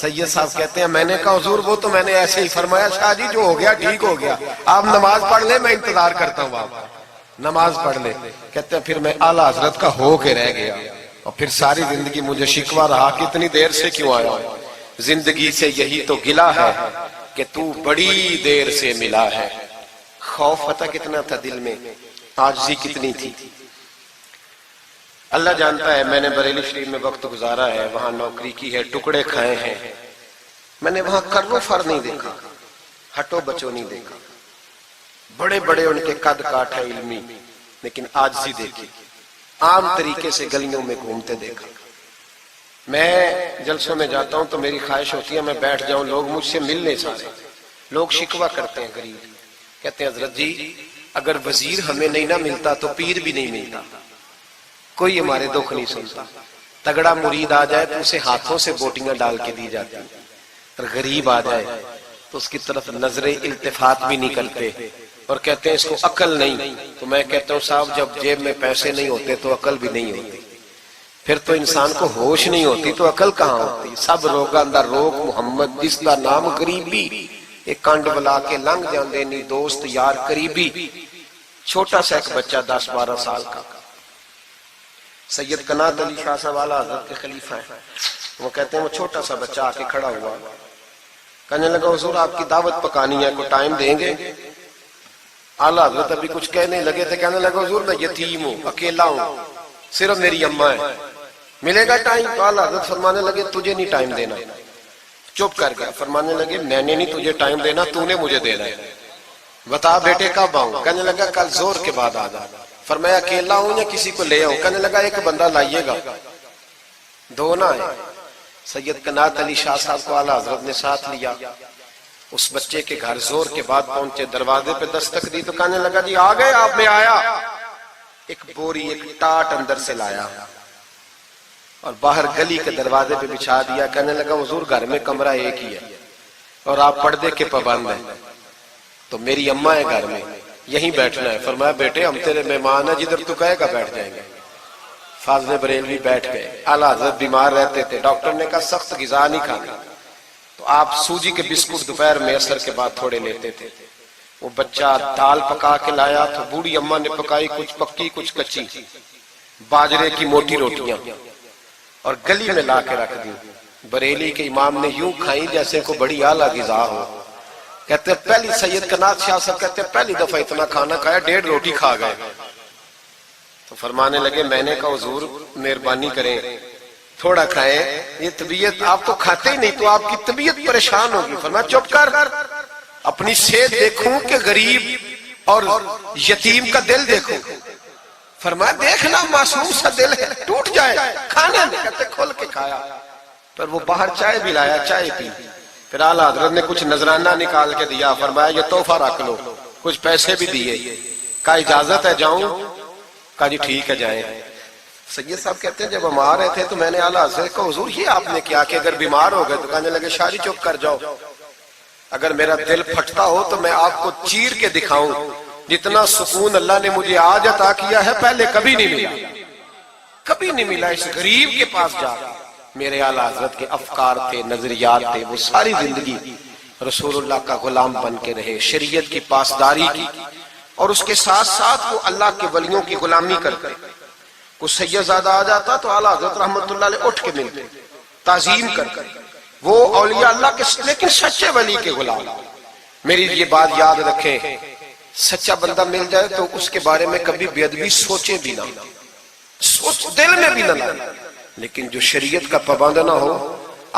سید صاحب کہتے ہیں میں نے کہا حضور وہ تو میں نے ایسے ہی فرمایا، شاہ جی جو ہو گیا ٹھیک ہو گیا، آپ نماز پڑھ لیں میں انتظار کرتا ہوں، آپ نماز پڑھ لیں۔ کہتے ہیں پھر میں اعلیٰ حضرت کا ہو کے رہ گیا، اور پھر ساری زندگی مجھے شکوہ رہا کہ اتنی دیر سے کیوں آیا ہوں، زندگی سے یہی تو گلا ہے کہ تو بڑی دیر سے ملا ہے۔ خوف پتہ کتنا تھا دل میں، عاجزی کتنی تھی۔ اللہ جانتا ہے میں نے بریلی شریف میں وقت گزارا ہے، وہاں نوکری کی ہے، ٹکڑے کھائے ہیں، میں نے وہاں کرو فر نہیں دیکھا، ہٹو بچو نہیں دیکھا، بڑے بڑے ان کے قد کاٹ ہے علمی، لیکن عاجزی دیکھی، عام طریقے سے گلیوں میں گھومتے دیکھا۔ میں جلسوں میں جاتا ہوں تو میری خواہش ہوتی ہے میں بیٹھ جاؤں، لوگ مجھ سے مل نہیں سارے، لوگ شکوہ کرتے ہیں غریب، کہتے ہیں حضرت جی اگر وزیر ہمیں نہیں نہ ملتا تو پیر بھی نہیں ملتا، کوئی ہمارے دکھ نہیں سنتا، تگڑا مرید آ جائے تو اسے ہاتھوں سے بوٹیاں ڈال کے دی جاتی ہیں، اور غریب آ جائے تو اس کی طرف نظر التفات بھی نہیں کرتے، اور کہتے ہیں اس کو عقل نہیں۔ تو میں کہتا ہوں صاحب جب جیب میں پیسے نہیں ہوتے تو عقل بھی نہیں ہوتی، پھر تو انسان کو ہوش نہیں ہوتی تو عقل کہاں ہوتی۔ سب روگاں دا روگ محمد جس دا نام غریبی، ایک کانڈ بلا کے لنگ جاندے نہیں دوست یار قریبی۔ چھوٹا سا ایک بچہ 10-12 سال کا، سید قنات علی شاہ صاحب اعلیٰ حضرت کے خلیفہ ہیں، وہ کہتے ہیں وہ چھوٹا سا بچہ آ کے کھڑا ہوا، کہنے لگا حضور آپ کی دعوت پکانی ہے، کو ٹائم دیں گے؟ اعلیٰ حضرت ابھی کچھ کہنے لگے تھے، کہنے لگا حضور میں یتیم ہوں، اکیلا ہوں، صرف میری اماں ہے، ملے گا ٹائم؟ تو اعلیٰ حضرت فرمانے لگے تجھے نہیں ٹائم دینا، چپ کر گیا، فرمانے لگے میں نے نہیں تجھے ٹائم دینا، تو نے مجھے دینا ہے، بتا بیٹے کب آؤں؟ کہنے لگا کل زور کے بعد آ جا۔ فرمایا اکیلا ہوں یا کسی کو لے آؤں؟ کہنے لگا ایک بندہ لائیے گا، دو نہ آئے۔ سید قنات علی شاہ صاحب کو اعلیٰ حضرت نے ساتھ لیا، اس بچے کے گھر زور کے بعد پہنچے، دروازے پہ دستک دی تو کہنے لگا جی آ گئے آپ؟ میں آیا۔ ایک بوری ایک ٹاٹ اندر سے لایا اور باہر گلی کے دروازے پہ بچھا دیا، کہنے لگا حضور گھر میں کمرہ ایک ہی ہے اور آپ پردے کے پابند ہیں، تو میری اماں ہے گھر میں، یہیں بیٹھنا ہے۔ فرمایا بیٹے ہم تیرے مہمان ہیں، جدھر تو کہے گا بیٹھ جائیں گے۔ فاضل بریلوی بیٹھ گئے۔ اعلیٰ حضرت بیمار رہتے تھے، ڈاکٹر نے کہا سخت غذا نہیں کھانا، تو آپ سوجی کے بسکٹ دوپہر میں عصر کے بعد تھوڑے لیتے تھے۔ وہ بچہ دال پکا کے لایا تو بوڑھی اماں نے پکائی، کچھ پکی کچھ کچی، باجرے کی موٹی روٹیاں، اور گلی میں لا کے رکھ دی۔ بریلی کے امام نے یوں کھائیں جیسے کو بڑی اعلیٰ غذا ہو۔ کہتے ہیں پہلی سید قنات شاہ صاحب کہتے ہیں پہلی دفعہ اتنا کھانا کھایا، 1.5 روٹی کھا گئے۔ تو فرمانے لگے میں نے کہا حضور مہربانی کریں تھوڑا کھائیں، یہ طبیعت آپ تو کھاتے ہی نہیں تو آپ کی طبیعت پریشان ہوگی۔ فرمایا چپ کر، اپنی صحت دیکھوں کہ غریب اور یتیم کا دل دیکھوں؟ فرمایا دیکھنا معصوم سا دل ہے، ٹوٹ جائے کھانا نہیں۔ کہتے کھول کے کھایا، پر وہ باہر چائے بھی لایا، چائے پی۔ پھر اعلیٰ حضرت نے کچھ نذرانہ نکال کے دیا، فرمایا یہ تحفہ رکھ لو، کچھ پیسے بھی دیے۔ کہا اجازت ہے جاؤں؟ کہا جی ٹھیک ہے جائیں۔ سید صاحب کہتے ہیں جب ہم آ رہے تھے تو میں نے اعلیٰ حضرت کو حضور یہ آپ نے کیا کہ اگر بیمار ہو گئے؟ تو کہنے لگے شاہ جی چپ کر جاؤ، اگر میرا دل پھٹتا ہو تو میں آپ کو چیر کے دکھاؤں، جتنا سکون اللہ نے مجھے آج عطا کیا ہے پہلے کبھی نہیں ملا، کبھی نہیں ملا۔ اس غریب کے پاس جا، میرے اعلیٰ حضرت کے افکار تھے، نظریات تھے، وہ ساری زندگی رسول اللہ کا غلام بن کے رہے، شریعت کی پاسداری کی، اور اس کے ساتھ ساتھ وہ اللہ کے ولیوں کی غلامی کرتے۔ کوئی سید زادہ آ جاتا تو اعلیٰ حضرت رحمت اللہ علیہ اٹھ کے ملتے، تعظیم کرتے۔ وہ اولیاء اللہ کے لیکن سچے ولی کے غلام۔ میری یہ بات یاد رکھیں، سچا بندہ مل جائے تو اس کے بارے میں کبھی بے ادبی سوچے بھی نہ، سوچ دل میں بھی نہ لائے، لیکن جو شریعت کا پابند نہ ہو،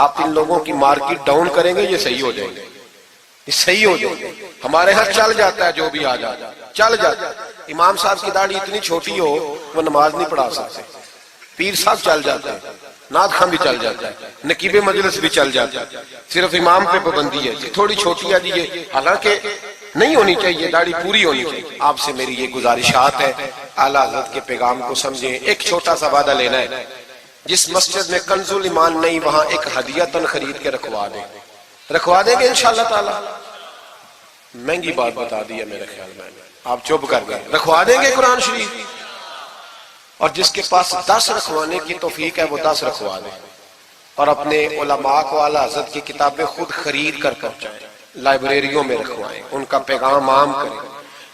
آپ ان لوگوں کی مارکیٹ ڈاؤن کریں گے یہ صحیح ہو جائیں گے، یہ صحیح ہو جائیں گے۔ ہمارے ہاں چل جاتا ہے جو بھی آ جاتا ہے، چل جاتا ہے۔ امام صاحب کی داڑھی اتنی چھوٹی ہو وہ نماز نہیں پڑھا سکتے، پیر صاحب چل جاتا ہے، نعت خواں بھی چل جاتا ہے، نقیب مجلس بھی چل جاتا ہے، صرف امام پہ پابندی ہے تھوڑی چھوٹی ہے جی یہ، حالانکہ نہیں ہونی چاہیے، داڑھی پوری ہونی چاہیے۔ آپ سے میری یہ گزارشات ہے، اعلیٰ حضرت کے پیغام کو سمجھیں۔ ایک چھوٹا سا وعدہ لینا ہے، جس مسجد میں کنز الایمان نہیں وہاں ایک ہدیتاً خرید کے رکھوا دیں گے انشاءاللہ تعالی۔ مہنگی بات بتا دی ہے میرے خیال میں، آپ چپ کر گئے، رکھوا دیں گے قرآن شریف، اور جس کے پاس 10 رکھوانے کی توفیق ہے وہ 10 رکھوا دیں۔ اور اپنے علماء کو اعلیٰ حضرت کی کتابیں خود خرید کر پہنچائیں، لائبریریوں میں رکھوائیں، ان کا پیغام عام کریں،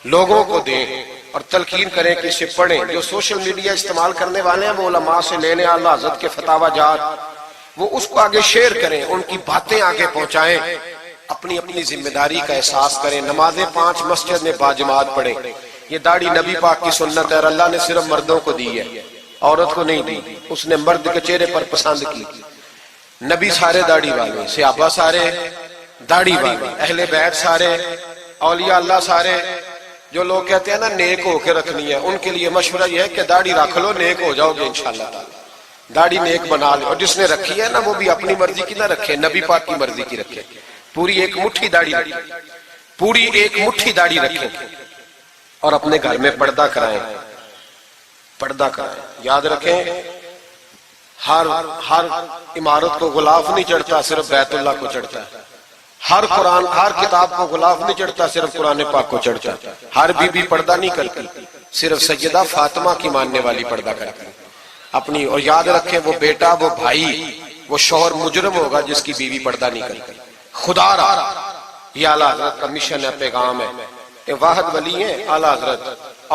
لوگوں کو دیں اور تلقین کریں کہ اسے پڑھیں۔ جو سوشل میڈیا استعمال کرنے والے ہیں وہ علماء سے لے لیں اعلیٰ حضرت کے فتاوی جات، وہ اس کو آگے شیئر کریں، ان کی باتیں آگے پہنچائیں، اپنی اپنی ذمہ داری کا احساس کریں، نمازیں 5 مسجد میں باجماعت پڑھیں۔ یہ داڑھی نبی پاک کی سنت ہے اور اللہ نے صرف مردوں کو دی ہے، عورت کو نہیں دی، اس نے مرد کے چہرے پر پسند کی۔ نبی سارے داڑھی والے، صحابہ سارے داڑھی والے، اہل بیت سارے، اولیاء اللہ سارے۔ جو لوگ کہتے ہیں نا نیک ہو کے رکھنی ہے، ان کے لیے مشورہ یہ ہے کہ داڑھی رکھ لو، نیک ہو جاؤ گے انشاءاللہ تعالی۔ داڑھی نیک بنا لو، اور جس نے رکھی ہے نا وہ بھی اپنی مرضی کی نہ رکھے، نبی پاک کی مرضی کی رکھے۔ پوری ایک مٹھی داڑھی رکھے، پوری ایک مٹھی داڑھی رکھے، اور اپنے گھر میں پردہ کرائیں، پردہ کرائیں۔ یاد رکھیں ہر عمارت کو غلاف نہیں چڑھتا، صرف بیت اللہ کو چڑھتا ہے۔ ہر قرآن، ہر کتاب کو غلاف نہیں چڑھتا، صرف قرآن پاک کو چڑھتا ہے۔ ہر بی بی پردہ نہیں کرتی، صرف سیدہ فاطمہ کی ماننے والی پردہ کرتی اپنی۔ اور یاد رکھیں وہ بیٹا، وہ بھائی، وہ شوہر مجرم ہوگا جس کی بیوی پردہ نہیں کرتی۔ خدا را یہ اعلیٰ حضرت کا مشن ہے، پیغام ہے۔ یہ واحد ولی ہیں اعلیٰ حضرت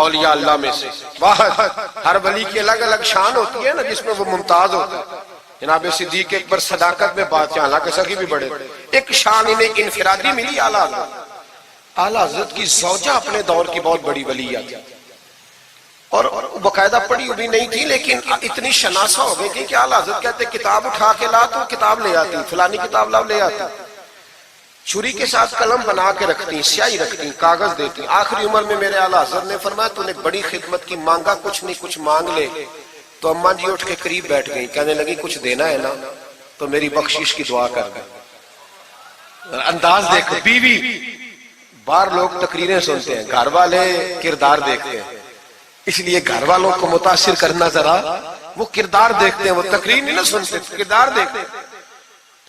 اولیاء اللہ میں سے، واحد۔ ہر ولی کی الگ الگ شان ہوتی ہے نا، جس میں وہ ممتاز ہوتا ہے۔ جناب صدیق اکبر صداقت میں بات چاہلا کہ سخی بھی بڑے، ایک شان انہیں انفرادی ملی اعلیٰ حضرت۔ اعلیٰ حضرت کی زوجہ اپنے دور کی بہت بڑی ولیہ تھی، اور باقاعدہ پڑھی ہوئی نہیں تھی، لیکن اتنی شناسہ ہو گئی تھی کہ اعلیٰ حضرت کہتے کتاب اٹھا کے لا تو کتاب لے آتی، فلانی کتاب لاؤ لے آتی، چھری کے ساتھ قلم بنا کے رکھتی، سیاہی رکھتی، کاغذ دیتی۔ آخری عمر میں میرے اعلیٰ حضرت نے فرمایا تو نے بڑی خدمت کی، مانگا کچھ نہیں، کچھ مانگ لے۔ تو اماں جی اٹھ کے قریب بیٹھ گئی، کہنے لگی کچھ دینا ہے نا تو میری بخشش کی دعا کر دیں۔ انداز دیکھو، بیوی، باہر لوگ تقریریں سنتے ہیں، گھر والے کردار دیکھتے ہیں، اس لیے گھر والوں کو متاثر کرنا ذرا، وہ کردار دیکھتے ہیں، وہ تقریر نہیں نہ سنتے، کردار دیکھتے ہیں۔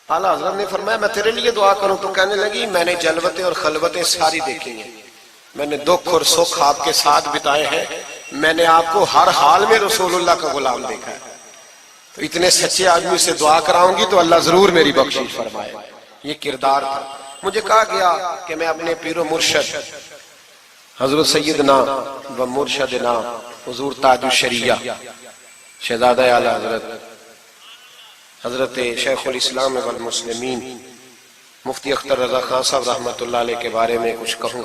اعلیٰ حضرت نے فرمایا میں تیرے لیے دعا کروں؟ تو کہنے لگی میں نے جلوتیں اور خلوتیں ساری دیکھی ہیں، میں نے دکھ اور سکھ آپ کے ساتھ بتائے ہیں، میں نے آپ کو ہر حال میں رسول اللہ کا غلام دیکھا ہے، تو اتنے سچے آدمی سے دعا کراؤں گی تو اللہ ضرور میری بخشش فرمائے۔ یہ کردار تھا۔ مجھے کہا گیا کہ میں اپنے پیر و مرشد حضرت سیدنا و مرشدنا حضور تاج الشریعہ شہزادہ اعلیٰ حضرت شیخ الاسلام والمسلمین مفتی اختر رضا خان صاحب رحمۃ اللہ علیہ کے بارے میں کچھ کہوں،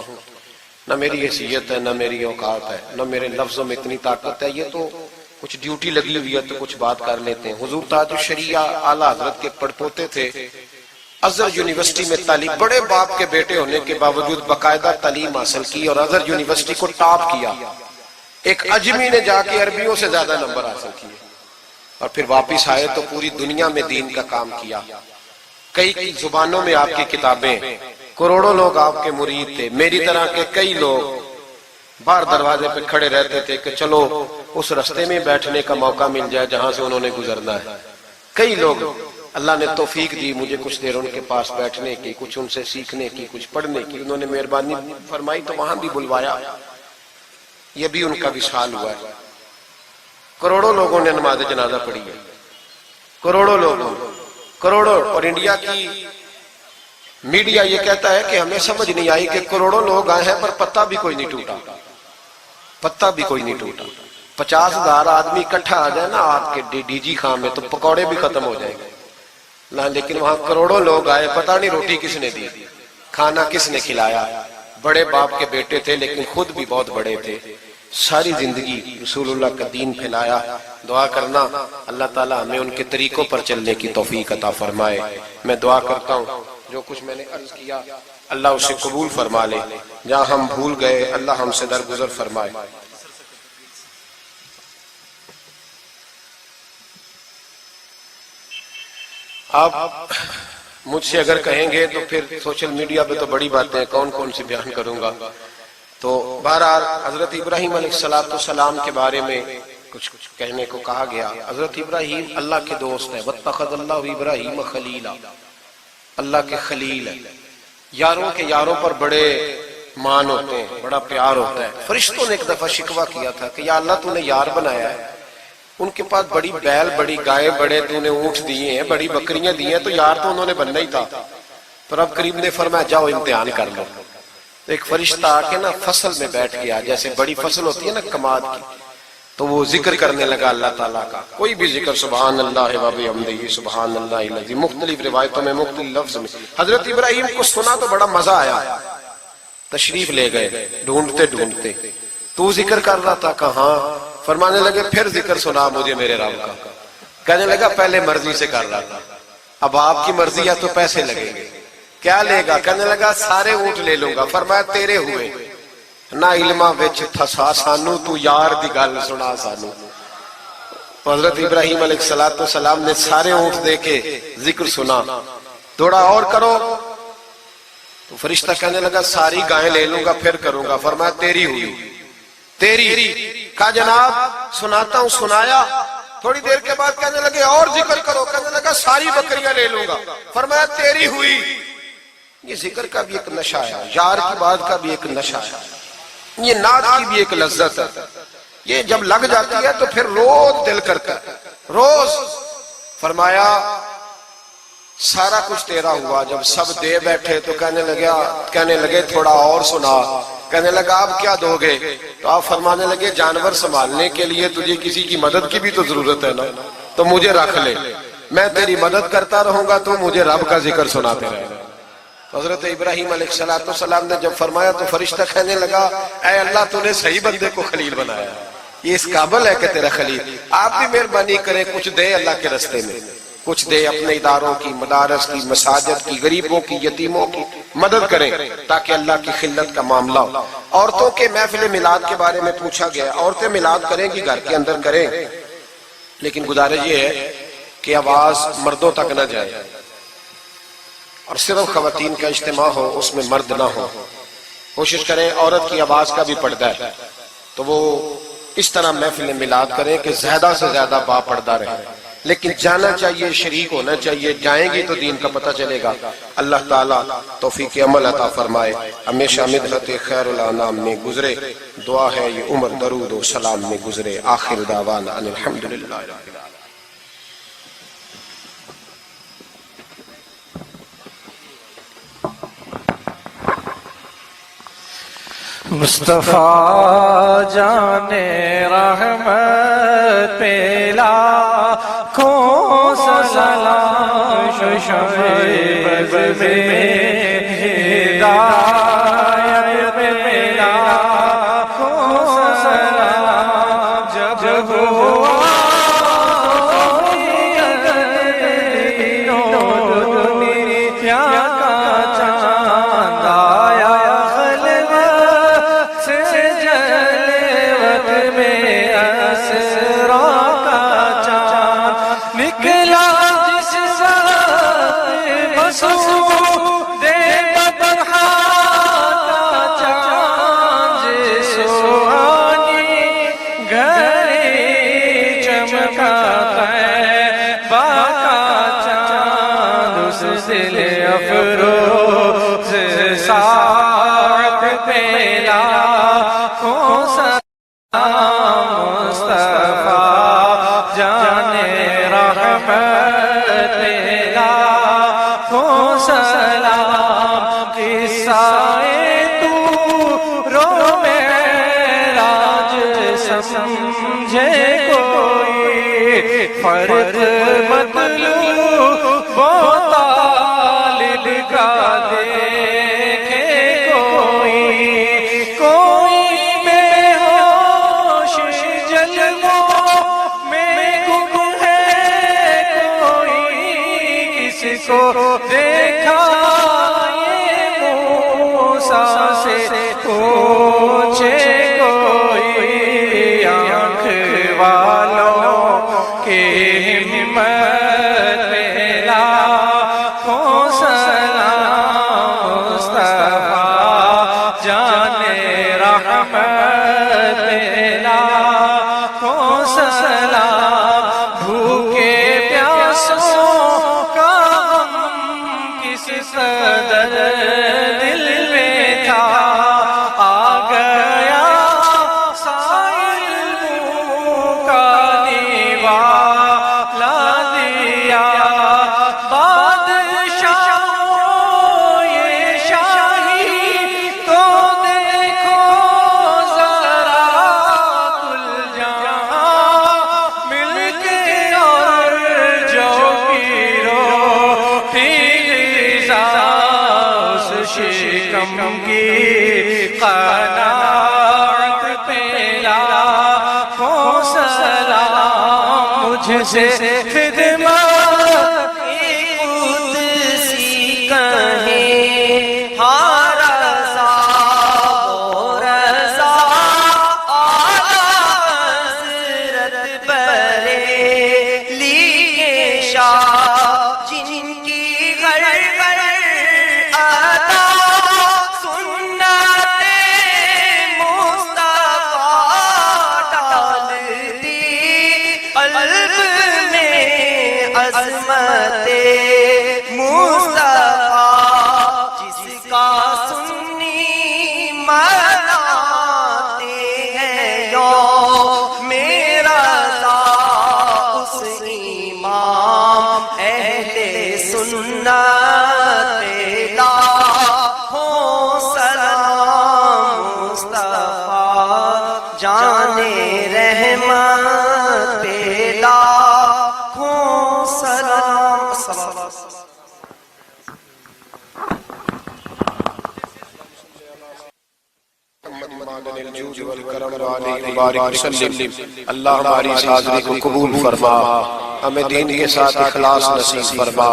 نہ میری حیثیت ہے، نہ میری اوقات ہے، نہ میرے لفظوں میں اتنی طاقت ہے۔ یہ تو کچھ ڈیوٹی لگی ہوئی ہے تو کچھ بات کر لیتے ہیں۔ حضور تاج الشریعہ اعلیٰ حضرت کے پڑپوتے تھے، ازہر یونیورسٹی میں تعلیم، بڑے باپ کے بیٹے ہونے کے باوجود باقاعدہ تعلیم حاصل کی اور ازہر یونیورسٹی کو ٹاپ کیا۔ ایک اجمی نے جا کے عربیوں سے زیادہ نمبر حاصل کیے، اور پھر واپس آئے تو پوری دنیا میں دین کا کام کیا۔ کئی زبانوں میں آپ کی کتابیں، کروڑوں لوگ آپ کے مرید تھے۔ میری طرح کے کئی لوگ باہر دروازے پہ کھڑے رہتے تھے کہ چلو اس رستے میں بیٹھنے کا موقع مل جائے جہاں سے انہوں نے گزرنا ہے۔ کئی لوگ اللہ نے توفیق دی مجھے کچھ دیر ان کے پاس بیٹھنے کی، کچھ ان سے سیکھنے کی، کچھ پڑھنے کی، انہوں نے مہربانی فرمائی تو وہاں بھی بلوایا۔ یہ بھی ان کا وصال ہوا ہے۔ کروڑوں لوگوں نے نماز جنازہ پڑھی ہے، کروڑوں لوگوں، کروڑوں۔ اور انڈیا کی میڈیا یہ کہتا ہے کہ ہمیں سمجھ نہیں آئی کہ کروڑوں لوگ آئے ہیں پر پتہ بھی کوئی نہیں ٹوٹا، پتہ بھی کوئی نہیں ٹوٹا۔ 50,000 آدمی اکٹھا آ جائے نا آپ کے ڈی جی خان میں تو پکوڑے بھی ختم ہو جائیں گے، لیکن وہاں کروڑوں لوگ آئے، پتہ نہیں روٹی کس نے دی، کھانا کس نے کھلایا۔ بڑے باپ کے بیٹے تھے لیکن خود بھی بہت بڑے تھے، ساری زندگی رسول اللہ کا دین پھیلایا۔ دعا کرنا اللہ تعالیٰ ہمیں ان کے طریقوں پر چلنے کی توفیق عطا فرمائے۔ میں دعا کرتا ہوں جو کچھ میں نے عرض کیا اللہ اسے قبول فرما لے، جہاں ہم بھول گئے اللہ ہم سے درگزر فرمائے۔ آپ مجھ سے اگر کہیں گے تو پھر سوشل میڈیا پہ تو بڑی باتیں کون کون سی بیان کروں گا، تو بہرحال حضرت ابراہیم علیہ السلام کے بارے میں کچھ کہنے کو کہا گیا۔ حضرت ابراہیم اللہ کے دوست ہیں، واتخذ اللہ ابراہیم خلیلا، اللہ کے خلیل ہے۔ یاروں کے یاروں پر بڑے مان ہوتے ہیں، بڑا پیار ہوتا ہے۔ فرشتوں نے ایک دفعہ شکوہ کیا تھا کہ یا اللہ تو نے یار بنایا ہے ان کے پاس بڑی بیل، بڑی گائے، بڑے تو انہیں اونٹ دیے ہیں، بڑی بکریاں دی ہیں، تو یار تو انہوں نے بننا ہی تھا. پر اب قریب نے فرمایا جاؤ امتحان کر لو. تو ایک فرشتہ آ کے نا فصل میں بیٹھ گیا، جیسے بڑی فصل ہوتی ہے نا کماد کی، تو وہ ذکر کرنے لگا اللہ تعالیٰ کا. کوئی بھی ذکر، سبحان اللہ و بحمدہ، سبحان اللہ العظیم، مختلف روایتوں میں مختلف لفظ میں. حضرت ابراہیم کو سنا تو بڑا مزہ آیا، تشریف لے گئے ڈھونڈتے ڈھونڈتے. تو ذکر کر رہا تھا؟ کہاں. فرمانے لگے پھر ذکر سنا مجھے میرے رب کا. کہنے لگا پہلے مرضی سے کر رہا تھا، اب آپ کی مرضی ہے تو پیسے لگیں گے. کیا لے گا؟ کہنے لگا سارے اونٹ لے لوں گا. فرمایا تیرے ہوئے نہ علمہ وچ تھسا سانو، تو یار دی گل سنا سانو. حضرت ابراہیم علیہ السلام نے سارے اونٹ دے کے ذکر سنا. تھوڑا اور کرو. تو فرشتہ کہنے لگا ساری گائیں لے لوں گا پھر کروں گا. فرمایا تیری ہوئی، تیری. کہا جناب سناتا ہوں. سنایا. تھوڑی دیر کے بعد کہنے لگے اور ذکر کرو. کہنے لگا ساری بکریاں لے لوں گا. فرمایا تیری ہوئی. یہ ذکر کا بھی ایک نشہ ہے، یار کی بات کا بھی ایک نشہ ہے، یہ نعت کی بھی ایک لذت ہے. یہ جب لگ جاتی ہے تو پھر روز دل کرتا ہے، روز. فرمایا سارا کچھ تیرا ہوا. جب سب دے بیٹھے تو کہنے لگے تھوڑا اور سنا. کہنے لگا آپ کیا دو گے؟ تو آپ فرمانے لگے جانور سنبھالنے کے لیے تجھے کسی کی مدد کی بھی تو ضرورت ہے نا، تو مجھے رکھ لے، میں تیری مدد کرتا رہوں گا تو مجھے رب کا ذکر سناتے رہے. حضرت ابراہیم علیہ السلام نے جب فرمایا تو فرشتہ کہنے لگا اے اللہ تو نے صحیح بندے کو خلیل بنایا، یہ اس قابل ہے کہ تیرا خلیل. آپ بھی مہربانی کریں کچھ دے اللہ کے رستے میں، کچھ دے اپنے اداروں کی، مدارس کی، مساجد کی، غریبوں کی، یتیموں کی مدد کریں تاکہ اللہ کی خلت کا معاملہ ہو. عورتوں کے محفل میلاد کے بارے میں پوچھا گیا. عورتیں میلاد کریں گی گھر کے اندر کریں، لیکن گزارش یہ ہے کہ آواز مردوں تک نہ جائے اور صرف خواتین کا اجتماع ہو، اس میں مرد نہ ہو. کوشش کریں عورت کی آواز کا بھی پردہ ہے تو وہ اس طرح محفل میلاد کریں کہ زیادہ سے زیادہ با پردہ رہے. لیکن جانا چاہیے، شریک ہونا چاہیے. جائیں گی تو دین کا پتہ چلے گا. اللہ تعالیٰ توفیق عمل عطا فرمائے. ہمیشہ مدحت خیر الانام میں گزرے. دعا ہے یہ عمر درود و سلام میں گزرے. آخر دعوانا ان الحمدللہ رب العالمین. مصطفیٰ جان رحمت پہ لاکھوں سلام، شعیب میں ہدایت پہ لاکھوں سلام. جب ہوا دنیا کا چاند آیا نکلا جس ساتھ مسعود بدرہا کا چاند، سوانی گھڑی چمکا طیبہ کا چاند، اس دل افروز ساعت پہ لاکھوں سلام. مصطفیٰ جان رحمت لاکھوں سلام. قصۂ طور و معراج سمجھے کوئی، فرق مطلوب و طالب کا دیکھے کوئی. کوئی بے ہوش جلووں میں گم ہے، کوئی کس کو دیکھا یہ موسیٰ سے پوچھے کوئی. آنکھ والوں کی ہمت پہ لاکھوں سلام. مصطفیٰ جان رحمت پہ لاکھوں سلام. بھوکے پیاسوں کا غم کس قدر دل میں تھا، آ گیا سائل کا دیوانہ کی قناعت پہ لاکھوں سلام، مجھ سے خدمت قدسی کہیں ہاں رضا و رضا اعلیٰ حضرت بریلی کے شاہ، جن کی گھر گھر عطا سنت مصطفیٰ ڈالتی قلب میں عظمت مصطفیٰ، جس کا سنی مناتے ہیں یوم رضا، اس امام اہل سنت لاکھوں سلام، مصطفیٰ جانے رحمت لاکھوں سلام۔ اللہ ہماری اس حاضری کو قبول فرما، ہمیں دین کے ساتھ اخلاص نصیب فرما،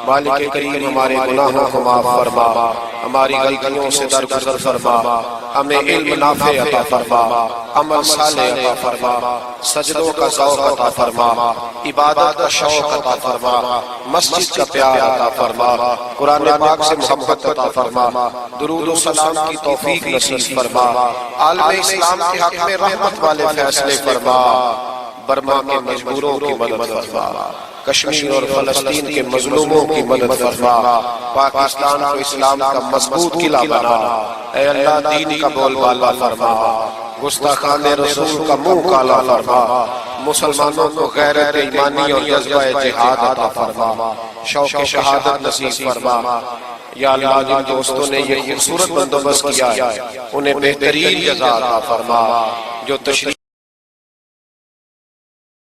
مالک کریم ہمارے گناہوں کو معاف فرما، ہماری غلطیوں سے درگزر فرما، ہمیں علم نافع عطا فرما، عمل صالح عطا فرما، سجدوں کا ذوق عطا فرما، عبادت کا شوق عطا فرما، مسجد کا پیار عطا فرما، قرآن پاک سے محبت عطا فرما، درود و سلام کی توفیق نصیب فرما، عالم اسلام کے حق میں رحمت والے فیصلے فرما، برما کے مجبوروں کی مدد فرما، کشمیر اور فلسطین کے مظلوموں کی مدد فرما، پاکستان کو اسلام کا مضبوط قلعہ بنا، اے اللہ دین کا بول بالا فرما، گستاخان رسول کا منہ کالا فرما، مسلمانوں کو غیرت ایمانی اور جذبہ جہاد عطا فرما، شوق شہادت نصیب فرما۔ یا اللہ جن دوستوں نے یہ خوبصورت بندوبست کیا ہے انہیں بہترین جزا عطا فرما، جو تشریف